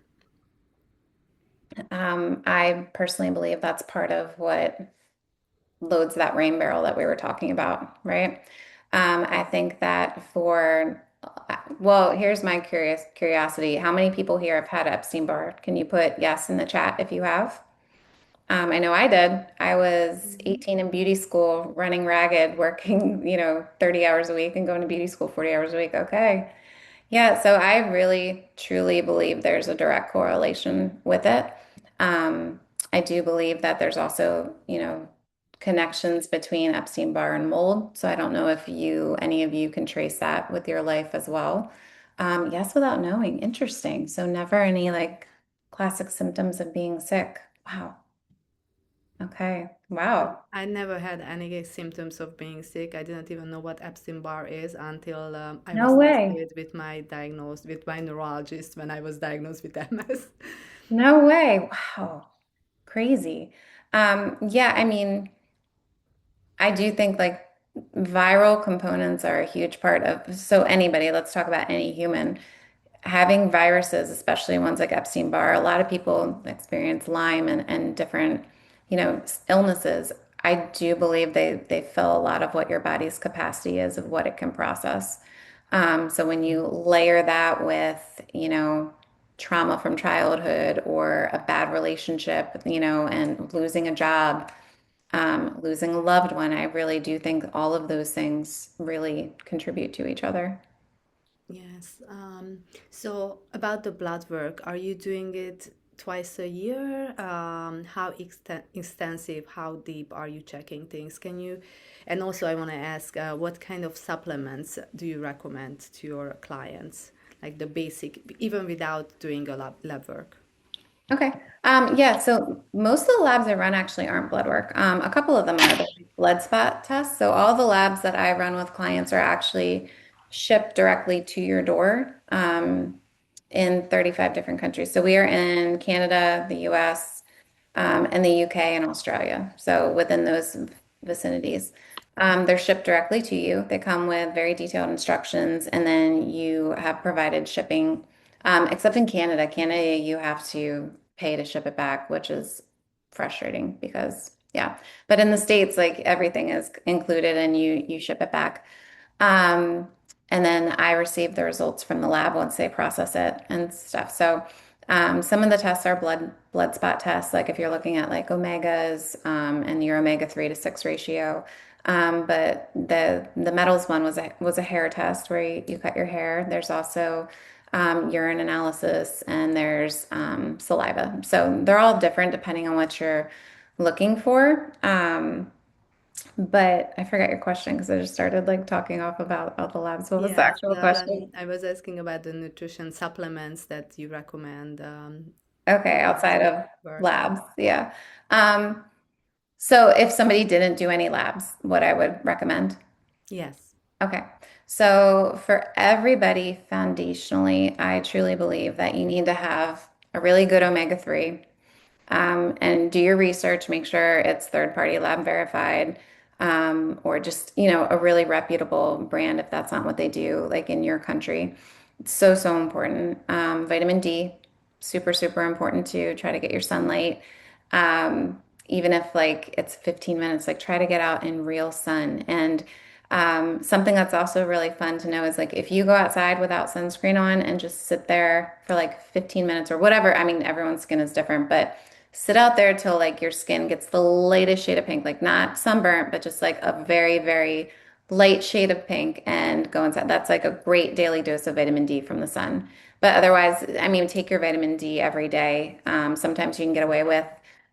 I personally believe that's part of what loads that rain barrel that we were talking about, right? I think that well, here's my curiosity. How many people here have had Epstein-Barr? Can you put yes in the chat if you have? I know I did. I was Mhm. 18 in beauty school, running ragged, working, 30 hours a week and going to beauty school 40 hours a week. Okay. Yeah, so I really truly believe there's a direct correlation with it. Um, I do believe that there's also, connections between Epstein-Barr and mold. So I don't know if any of you can trace that with your life as well. Yes, without knowing. Interesting. So never any like classic symptoms of being sick. Wow. Okay. Wow. I never had any symptoms of being sick. I didn't even know what Epstein-Barr is until I No was way. tested with my neurologist when I was diagnosed with MS. No way. Wow. Crazy. Yeah, I mean, I do think like viral components are a huge part of, so anybody, let's talk about any human, having viruses, especially ones like Epstein-Barr, a lot of people experience Lyme and different, illnesses. I do believe they fill a lot of what your body's capacity is of what it can process. So when you layer that with, trauma from childhood or a bad relationship, and losing a job, losing a loved one, I really do think all of those things really contribute to each other. Yes. So about the blood work, are you doing it twice a year? How extensive, how deep are you checking things? Can you, and also I want to ask, what kind of supplements do you recommend to your clients? Like the basic, even without doing a lab work? Okay. Yeah, so most of the labs I run actually aren't blood work. A couple of them are the blood spot tests. So all the labs that I run with clients are actually shipped directly to your door, in 35 different countries. So we are in Canada, the US, and the UK and Australia. So within those vicinities. They're shipped directly to you. They come with very detailed instructions, and then you have provided shipping. Except in Canada. Canada, you have to pay to ship it back, which is frustrating because, yeah. But in the States, like everything is included and you ship it back. Um, and then I receive the results from the lab once they process it and stuff. So some of the tests are blood spot tests, like if you're looking at like omegas, and your omega 3 to 6 ratio. But the metals one was a hair test where you cut your hair. There's also urine analysis, and there's saliva. So they're all different depending on what you're looking for. But I forgot your question because I just started like talking off about all the labs. What was the Yes, actual question? I was asking about the nutrition supplements that you recommend Okay, besides outside of work. labs, yeah. Um, so if somebody didn't do any labs, what I would recommend? Yes. Okay. So for everybody, foundationally, I truly believe that you need to have a really good omega 3, and do your research, make sure it's third-party lab verified, or just, a really reputable brand if that's not what they do, like in your country. It's so, so important. Vitamin D, super, super important to try to get your sunlight. Even if like it's 15 minutes, like try to get out in real sun. And something that's also really fun to know is like if you go outside without sunscreen on and just sit there for like 15 minutes or whatever, I mean, everyone's skin is different, but sit out there till like your skin gets the lightest shade of pink, like not sunburnt, but just like a very, very light shade of pink and go inside. That's like a great daily dose of vitamin D from the sun. But otherwise, I mean, take your vitamin D every day. Sometimes you can get away with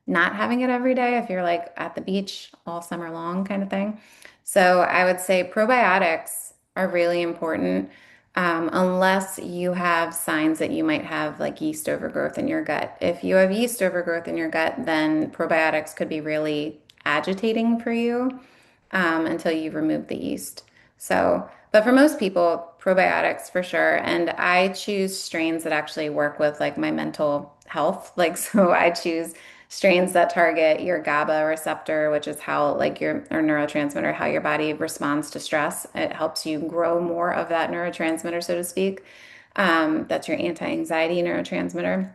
not having it every day if you're like at the beach all summer long kind of thing. So I would say probiotics are really important, unless you have signs that you might have like yeast overgrowth in your gut. If you have yeast overgrowth in your gut, then probiotics could be really agitating for you, until you remove the yeast. So, but for most people, probiotics for sure. And I choose strains that actually work with like my mental health. Like, so I choose strains that target your GABA receptor, which is how like your or neurotransmitter, how your body responds to stress. It helps you grow more of that neurotransmitter, so to speak. That's your anti-anxiety neurotransmitter,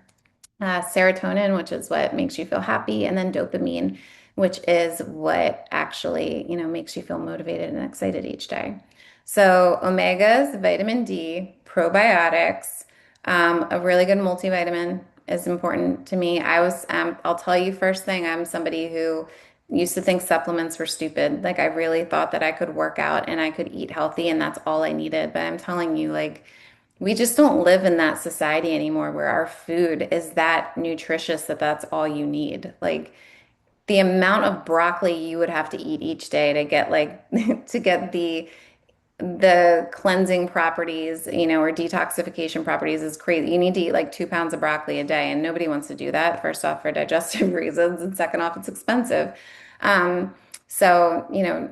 serotonin, which is what makes you feel happy, and then dopamine, which is what actually, makes you feel motivated and excited each day. So omegas, vitamin D, probiotics, a really good multivitamin is important to me. I'll tell you first thing, I'm somebody who used to think supplements were stupid. Like I really thought that I could work out and I could eat healthy and that's all I needed. But I'm telling you, like, we just don't live in that society anymore where our food is that nutritious that that's all you need. Like the amount of broccoli you would have to eat each day to get like to get the cleansing properties, or detoxification properties is crazy. You need to eat like 2 pounds of broccoli a day, and nobody wants to do that. First off, for digestive reasons, and second off, it's expensive. Um, so,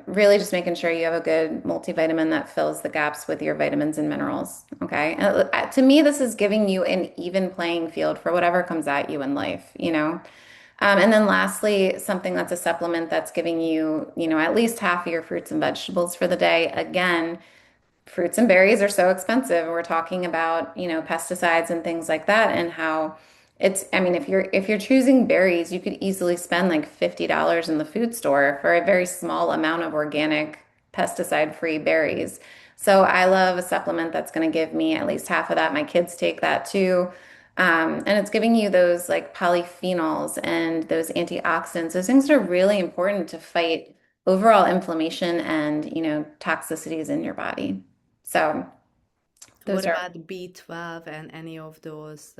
really just making sure you have a good multivitamin that fills the gaps with your vitamins and minerals. Okay. To me, this is giving you an even playing field for whatever comes at you in life. And then lastly, something that's a supplement that's giving you, at least half of your fruits and vegetables for the day. Again, fruits and berries are so expensive. We're talking about, pesticides and things like that and how I mean, if you're choosing berries, you could easily spend like $50 in the food store for a very small amount of organic pesticide-free berries. So I love a supplement that's going to give me at least half of that. My kids take that too. And it's giving you those like polyphenols and those antioxidants. Those things are really important to fight overall inflammation and, toxicities in your body. So What those are, about B12 and any of those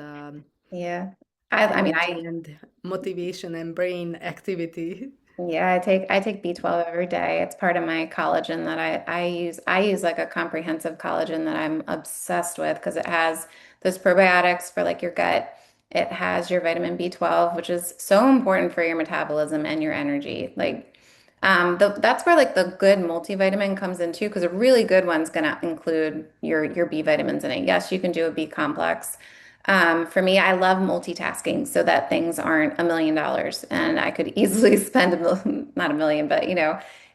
yeah. I mean, energy and motivation and brain activity? yeah, I take B12 every day. It's part of my collagen that I use. I use like a comprehensive collagen that I'm obsessed with because it has those probiotics for like your gut. It has your vitamin B12, which is so important for your metabolism and your energy. Like, that's where like the good multivitamin comes in too, because a really good one's gonna include your B vitamins in it. Yes, you can do a B complex. For me, I love multitasking so that things aren't $1 million and I could easily spend not a million, but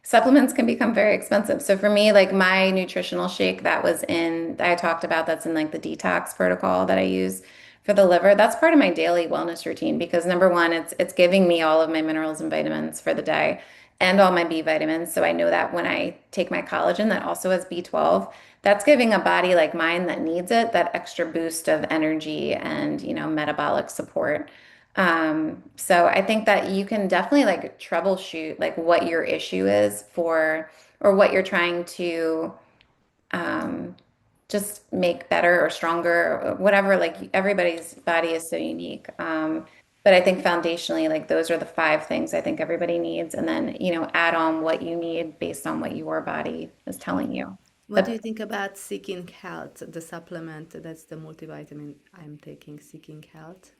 supplements can become very expensive. So for me, like my nutritional shake that I talked about, that's in like the detox protocol that I use for the liver, that's part of my daily wellness routine because number one, it's giving me all of my minerals and vitamins for the day and all my B vitamins. So I know that when I take my collagen that also has B12, that's giving a body like mine that needs it that extra boost of energy and, metabolic support. So I think that you can definitely like troubleshoot like what your issue is or what you're trying to um, just make better or stronger or whatever. Like everybody's body is so unique. But I think foundationally, like those are the five things I think everybody needs, and then add on what you need based on what your body is telling you. What do you But think about Seeking Health, the supplement? That's the multivitamin I'm taking, Seeking Health.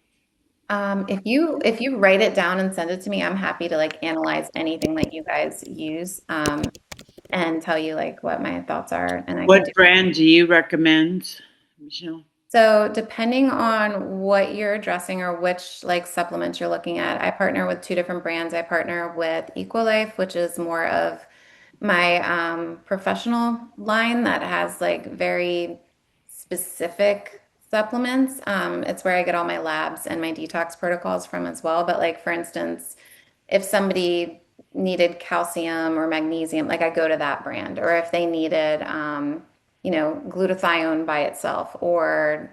if you write it down and send it to me, I'm happy to like analyze anything that you guys use, and tell you like what my thoughts are, and I can do. What brand do you recommend, Michelle? So depending on what you're addressing or which like supplements you're looking at, I partner with two different brands. I partner with Equalife, which is more of my professional line that has like very specific supplements. It's where I get all my labs and my detox protocols from as well. But like for instance, if somebody needed calcium or magnesium, like I go to that brand, or if they needed, glutathione by itself, or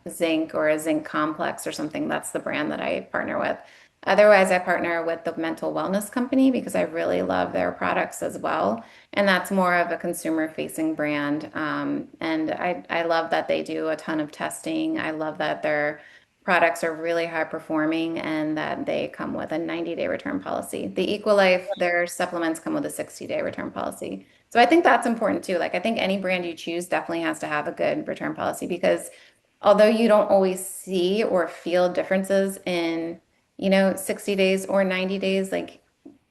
zinc or a zinc complex or something, that's the brand that I partner with. Otherwise, I partner with the mental wellness company because I really love their products as well. And that's more of a consumer facing brand. And I love that they do a ton of testing. I love that their products are really high performing and that they come with a 90-day return policy. The Equalife, their supplements come with a 60-day return policy. So I think that's important too. Like I think any brand you choose definitely has to have a good return policy because although you don't always see or feel differences in, 60 days or 90 days, like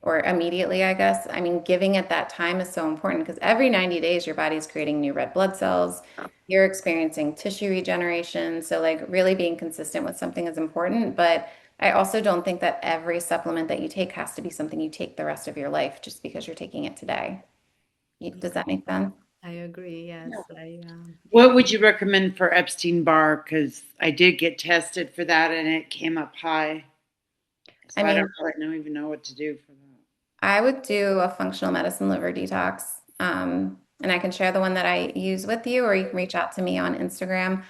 or immediately, I guess. I mean, giving it that time is so important because every 90 days, your body's creating new red blood cells. You're experiencing tissue regeneration. So, like, really being consistent with something is important. But I also don't think that every supplement that you take has to be something you take the rest of your life just because you're taking it today. Does that make sense? I agree. Yes, I What would you recommend for Epstein-Barr? Because I did get tested for that and it came up high. I So I don't mean, really even know what to do for that. I would do a functional medicine liver detox. And I can share the one that I use with you, or you can reach out to me on Instagram.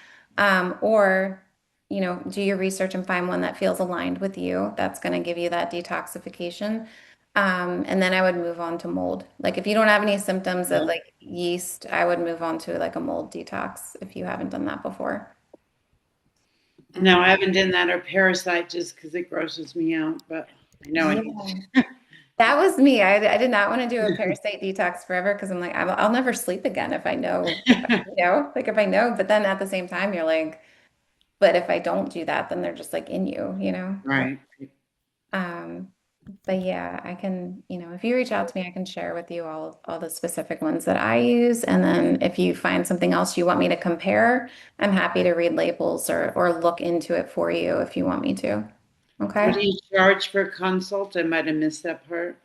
Or, do your research and find one that feels aligned with you. That's going to give you that detoxification. And then I would move on to mold. Like if you don't have any symptoms of like yeast, I would move on to like a mold detox if you haven't done that before. No, and I haven't done that or parasite just because it grosses me out, but I know I need Yeah. to. That was me. I did not want to do a parasite detox forever because I'm like, I'll never sleep again if I know, like if I know. But then at the same time, you're like, but if I don't do that, then they're just like in you. Right. Um, but yeah, I can, if you reach out to me, I can share with you all the specific ones that I use. And then if you find something else you want me to compare, I'm happy to read labels or look into it for you if you want me to. What Okay. do you charge for a consult? I might have missed that part.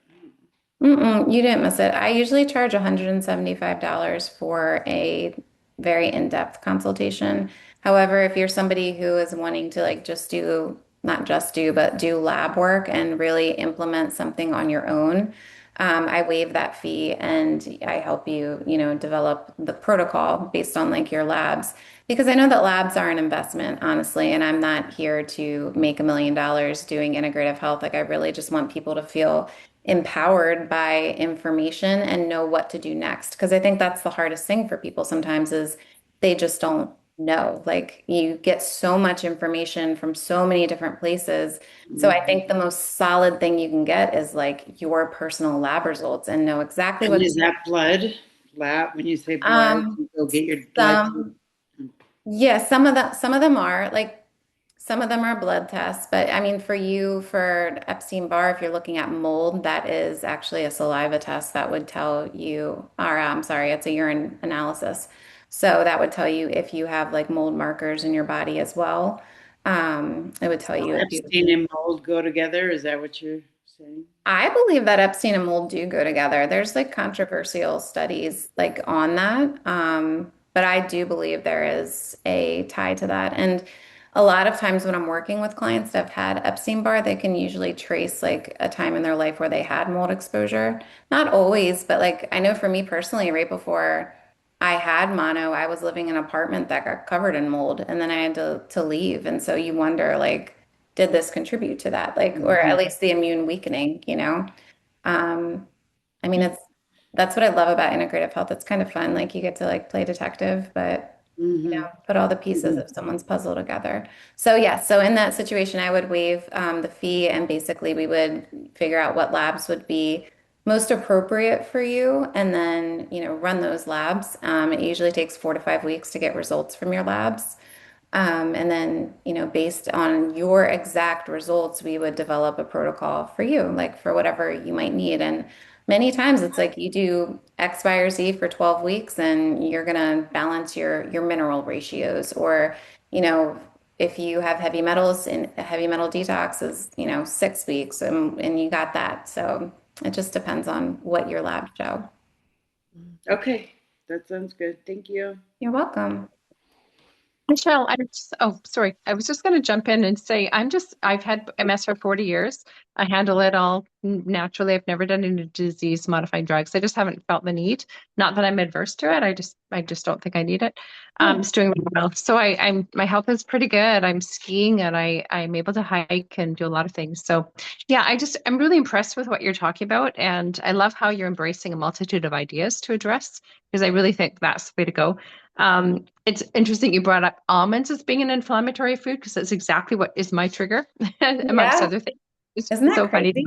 You didn't miss it. I usually charge $175 for a very in-depth consultation. However, if you're somebody who is wanting to like just do, not just do, but do lab work and really implement something on your own, I waive that fee and I help you, develop the protocol based on like your labs. Because I know that labs are an investment, honestly, and I'm not here to make $1 million doing integrative health. Like I really just want people to feel empowered by information and know what to do next. Because I think that's the hardest thing for people sometimes is they just don't know. Like you get so much information from so many different places. So I Mhm. think the most solid thing you can get is like your personal lab results and know exactly And what is to do. that blood? Lab? When you say blood, Um, you go get your blood. some Yeah, some of them are like some of them are blood tests, but I mean for you for Epstein-Barr, if you're looking at mold, that is actually a saliva test that would tell you, or I'm sorry, it's a urine analysis. So that would tell you if you have like mold markers in your body as well. It would tell you if you Epstein and mold go together. Is that what you're saying? I believe that Epstein and mold do go together. There's like controversial studies like on that. But I do believe there is a tie to that. And a lot of times when I'm working with clients that have had Epstein-Barr, they can usually trace like a time in their life where they had mold exposure. Not always, but like I know for me personally, right before I had mono, I was living in an apartment that got covered in mold and then I had to leave. And so you wonder like, did this contribute to that? Like, or Mm-hmm. at least the immune weakening? Um, I mean, that's what I love about integrative health. It's kind of fun. Like you get to like play detective, but Mm-hmm. put all the pieces of someone's puzzle together. So yeah, so in that situation, I would waive the fee and basically we would figure out what labs would be most appropriate for you and then, run those labs. It usually takes 4 to 5 weeks to get results from your labs. And then, based on your exact results, we would develop a protocol for you, like for whatever you might need. And many times it's like you do X, Y, or Z for 12 weeks and you're gonna balance your mineral ratios. Or, if you have heavy metals and a heavy metal detox is, 6 weeks and you got that. So it just depends on what your labs show. Okay, that sounds good. Thank you. You're welcome. Michelle, oh, sorry. I was just going to jump in and say, I've had MS for 40 years. I handle it all naturally. I've never done any disease modifying drugs. I just haven't felt the need. Not that I'm adverse to it. I just don't think I need it. Yeah. It's doing really well. So my health is pretty good. I'm skiing and I'm able to hike and do a lot of things. So yeah, I'm really impressed with what you're talking about. And I love how you're embracing a multitude of ideas to address, because I really think that's the way to go. It's interesting you brought up almonds as being an inflammatory food because that's exactly what is my trigger, amongst Yeah. other things. It's Isn't that so funny. crazy?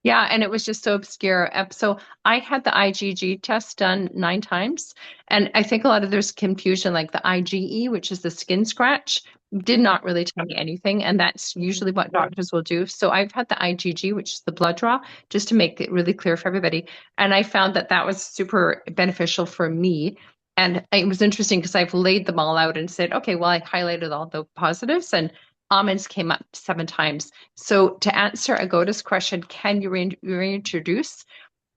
Yeah, and it was just so obscure. So I had the IgG test done 9 times, and I think a lot of there's confusion, like the IgE, which is the skin scratch, did not really tell me anything, and that's usually what doctors will do. So I've had the IgG, which is the blood draw, just to make it really clear for everybody, and I found that that was super beneficial for me. And it was interesting because I've laid them all out and said, okay, well, I highlighted all the positives, and almonds came up 7 times. So to answer Agoda's question, can you reintroduce?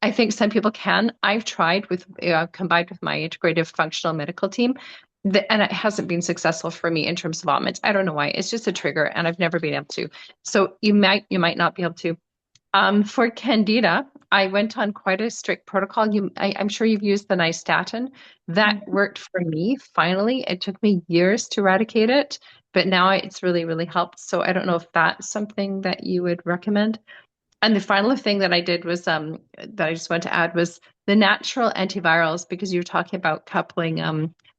I think some people can. I've tried with combined with my integrative functional medical team, and it hasn't been successful for me in terms of almonds. I don't know why. It's just a trigger, and I've never been able to. So you might not be able to. For Candida, I went on quite a strict protocol. I'm sure you've used the nystatin. That worked for me. Finally, it took me years to eradicate it, but now it's really, really helped. So I don't know if that's something that you would recommend. And the final thing that I did was that I just want to add was the natural antivirals, because you're talking about coupling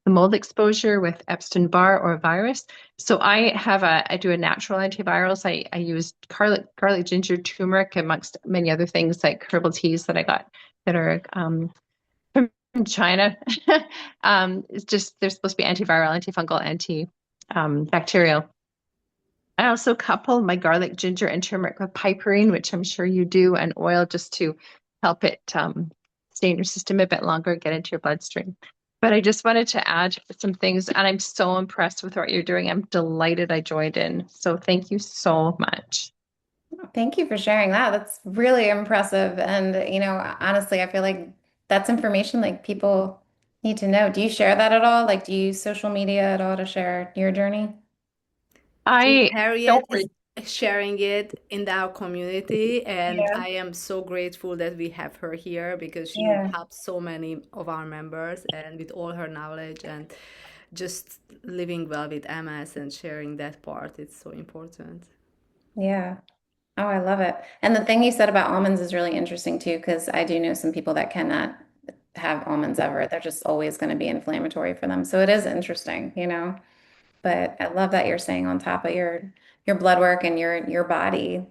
the mold exposure with Epstein-Barr or virus. So I do a natural antivirals. I use garlic, ginger, turmeric, amongst many other things like herbal teas that I got that are from China. It's just they're supposed to be antiviral, antifungal, bacterial. I also couple my garlic, ginger, and turmeric with piperine, which I'm sure you do, and oil just to help it stay in your system a bit longer, get into your bloodstream. But I just wanted to add some things, and I'm so impressed with what you're doing. I'm delighted I joined in. So thank you so much. Thank you for sharing that. That's really impressive. And, honestly, I feel like that's information like people need to know. Do you share that at all? Like, do you use social media at all to share your journey? I don't Harriet is re- sharing it in our community, and Yeah. I am so grateful that we have her here because she Yeah. helps so many of our members and with all her knowledge and just living well with MS and sharing that part. It's so important. Yeah. Oh, I love it. And the thing you said about almonds is really interesting too, because I do know some people that cannot have almonds ever. They're just always going to be inflammatory for them. So it is interesting. But I love that you're staying on top of your blood work and your body.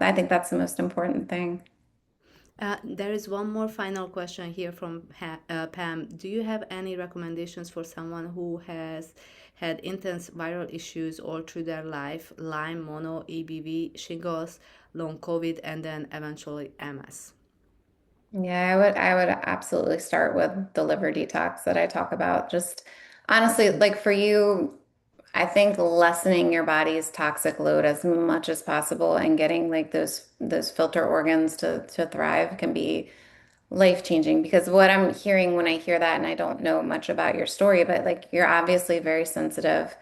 I think that's the most important thing. There is one more final question here from Pam. Do you have any recommendations for someone who has had intense viral issues all through their life, Lyme, mono, EBV, shingles, long COVID, and then eventually MS? Yeah, I would absolutely start with the liver detox that I talk about. Just honestly, like for you, I think lessening your body's toxic load as much as possible and getting like those filter organs to thrive can be life-changing because what I'm hearing when I hear that, and I don't know much about your story, but like you're obviously very sensitive.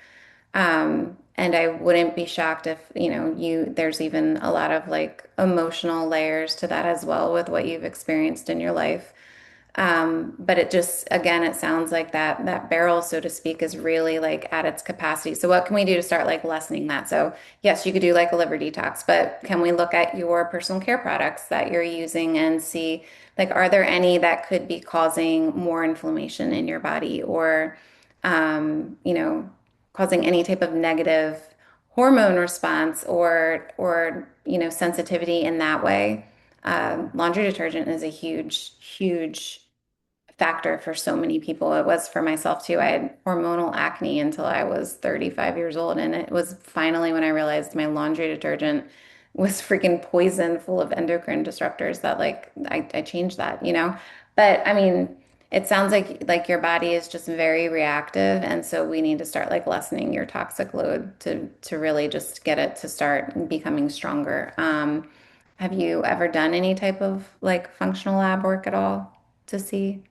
And I wouldn't be shocked if there's even a lot of like emotional layers to that as well with what you've experienced in your life. But it just, again, it sounds like that barrel, so to speak, is really like at its capacity. So what can we do to start like lessening that? So yes, you could do like a liver detox, but can we look at your personal care products that you're using and see like are there any that could be causing more inflammation in your body or um, you know, causing any type of negative hormone response or sensitivity in that way. Laundry detergent is a huge, huge factor for so many people. It was for myself too. I had hormonal acne until I was 35 years old. And it was finally when I realized my laundry detergent was freaking poison full of endocrine disruptors that like I changed that. But I mean, it sounds like your body is just very reactive. And so we need to start like lessening your toxic load to really just get it to start becoming stronger. Have you ever done any type of like functional lab work at all to see?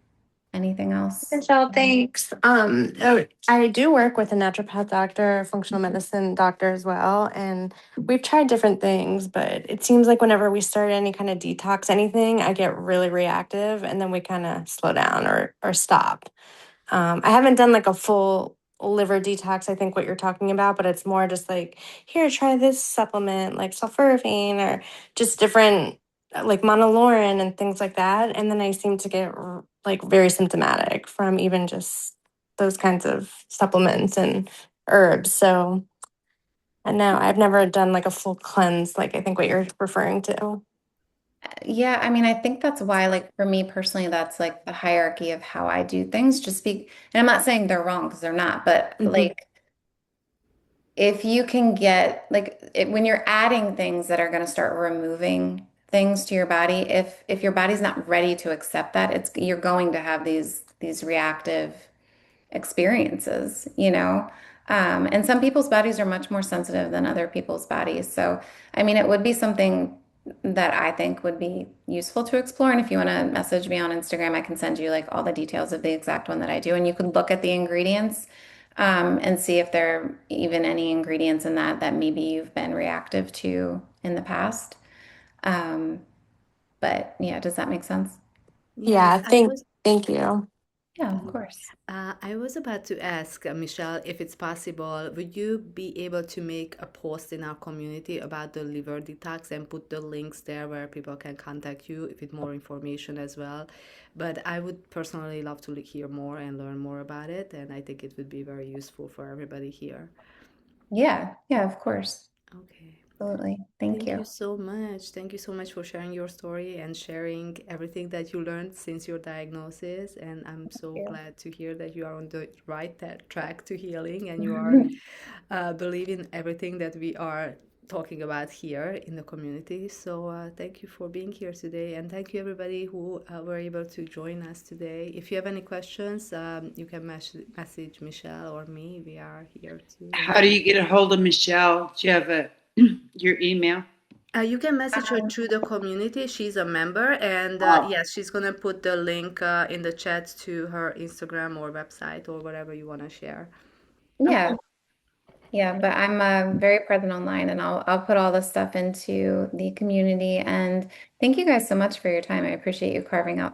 Anything else? Michelle, thanks. I do work with a naturopath doctor, a functional medicine doctor as well, and we've tried different things, but it seems like whenever we start any kind of detox, anything, I get really reactive, and then we kind of slow down or stop. I haven't done like a full liver detox, I think what you're talking about, but it's more just like, here, try this supplement, like sulforaphane or just different like monolaurin and things like that. And then I seem to get like very symptomatic from even just those kinds of supplements and herbs. So, and no, I've never done like a full cleanse, like I think what you're referring to. Yeah, I mean, I think that's why, like, for me personally, that's like the hierarchy of how I do things. And I'm not saying they're wrong because they're not, but Mhm. like, if you can get when you're adding things that are going to start removing things to your body, if your body's not ready to accept that, you're going to have these reactive experiences. And some people's bodies are much more sensitive than other people's bodies. So, I mean, it would be something that I think would be useful to explore. And if you want to message me on Instagram, I can send you like all the details of the exact one that I do. And you could look at the ingredients, and see if there are even any ingredients in that maybe you've been reactive to in the past. Um, but yeah, does that make sense? Yes, Yeah, thank you. Yeah, of course. I was about to ask Michelle if it's possible, would you be able to make a post in our community about the liver detox and put the links there where people can contact you with more information as well? But I would personally love to hear more and learn more about it, and I think it would be very useful for everybody here. Yeah, yeah, of course. Okay. Absolutely. Thank Thank you. you so much. Thank you so much for sharing your story and sharing everything that you learned since your diagnosis. And I'm so Thank glad to hear that you are on the right track to healing and you are you. believing everything that we are talking about here in the community. So thank you for being here today, and thank you everybody who were able to join us today. If you have any questions, you can message Michelle or me. We are here too. How do you get a hold of Michelle? Do you have your email? You can message her through the community. She's a member, and yes, she's gonna put the link in the chat to her Instagram or website or whatever you want to share. Yeah. Yeah, but I'm very present online, and I'll put all this stuff into the community. And thank you guys so much for your time. I appreciate you carving out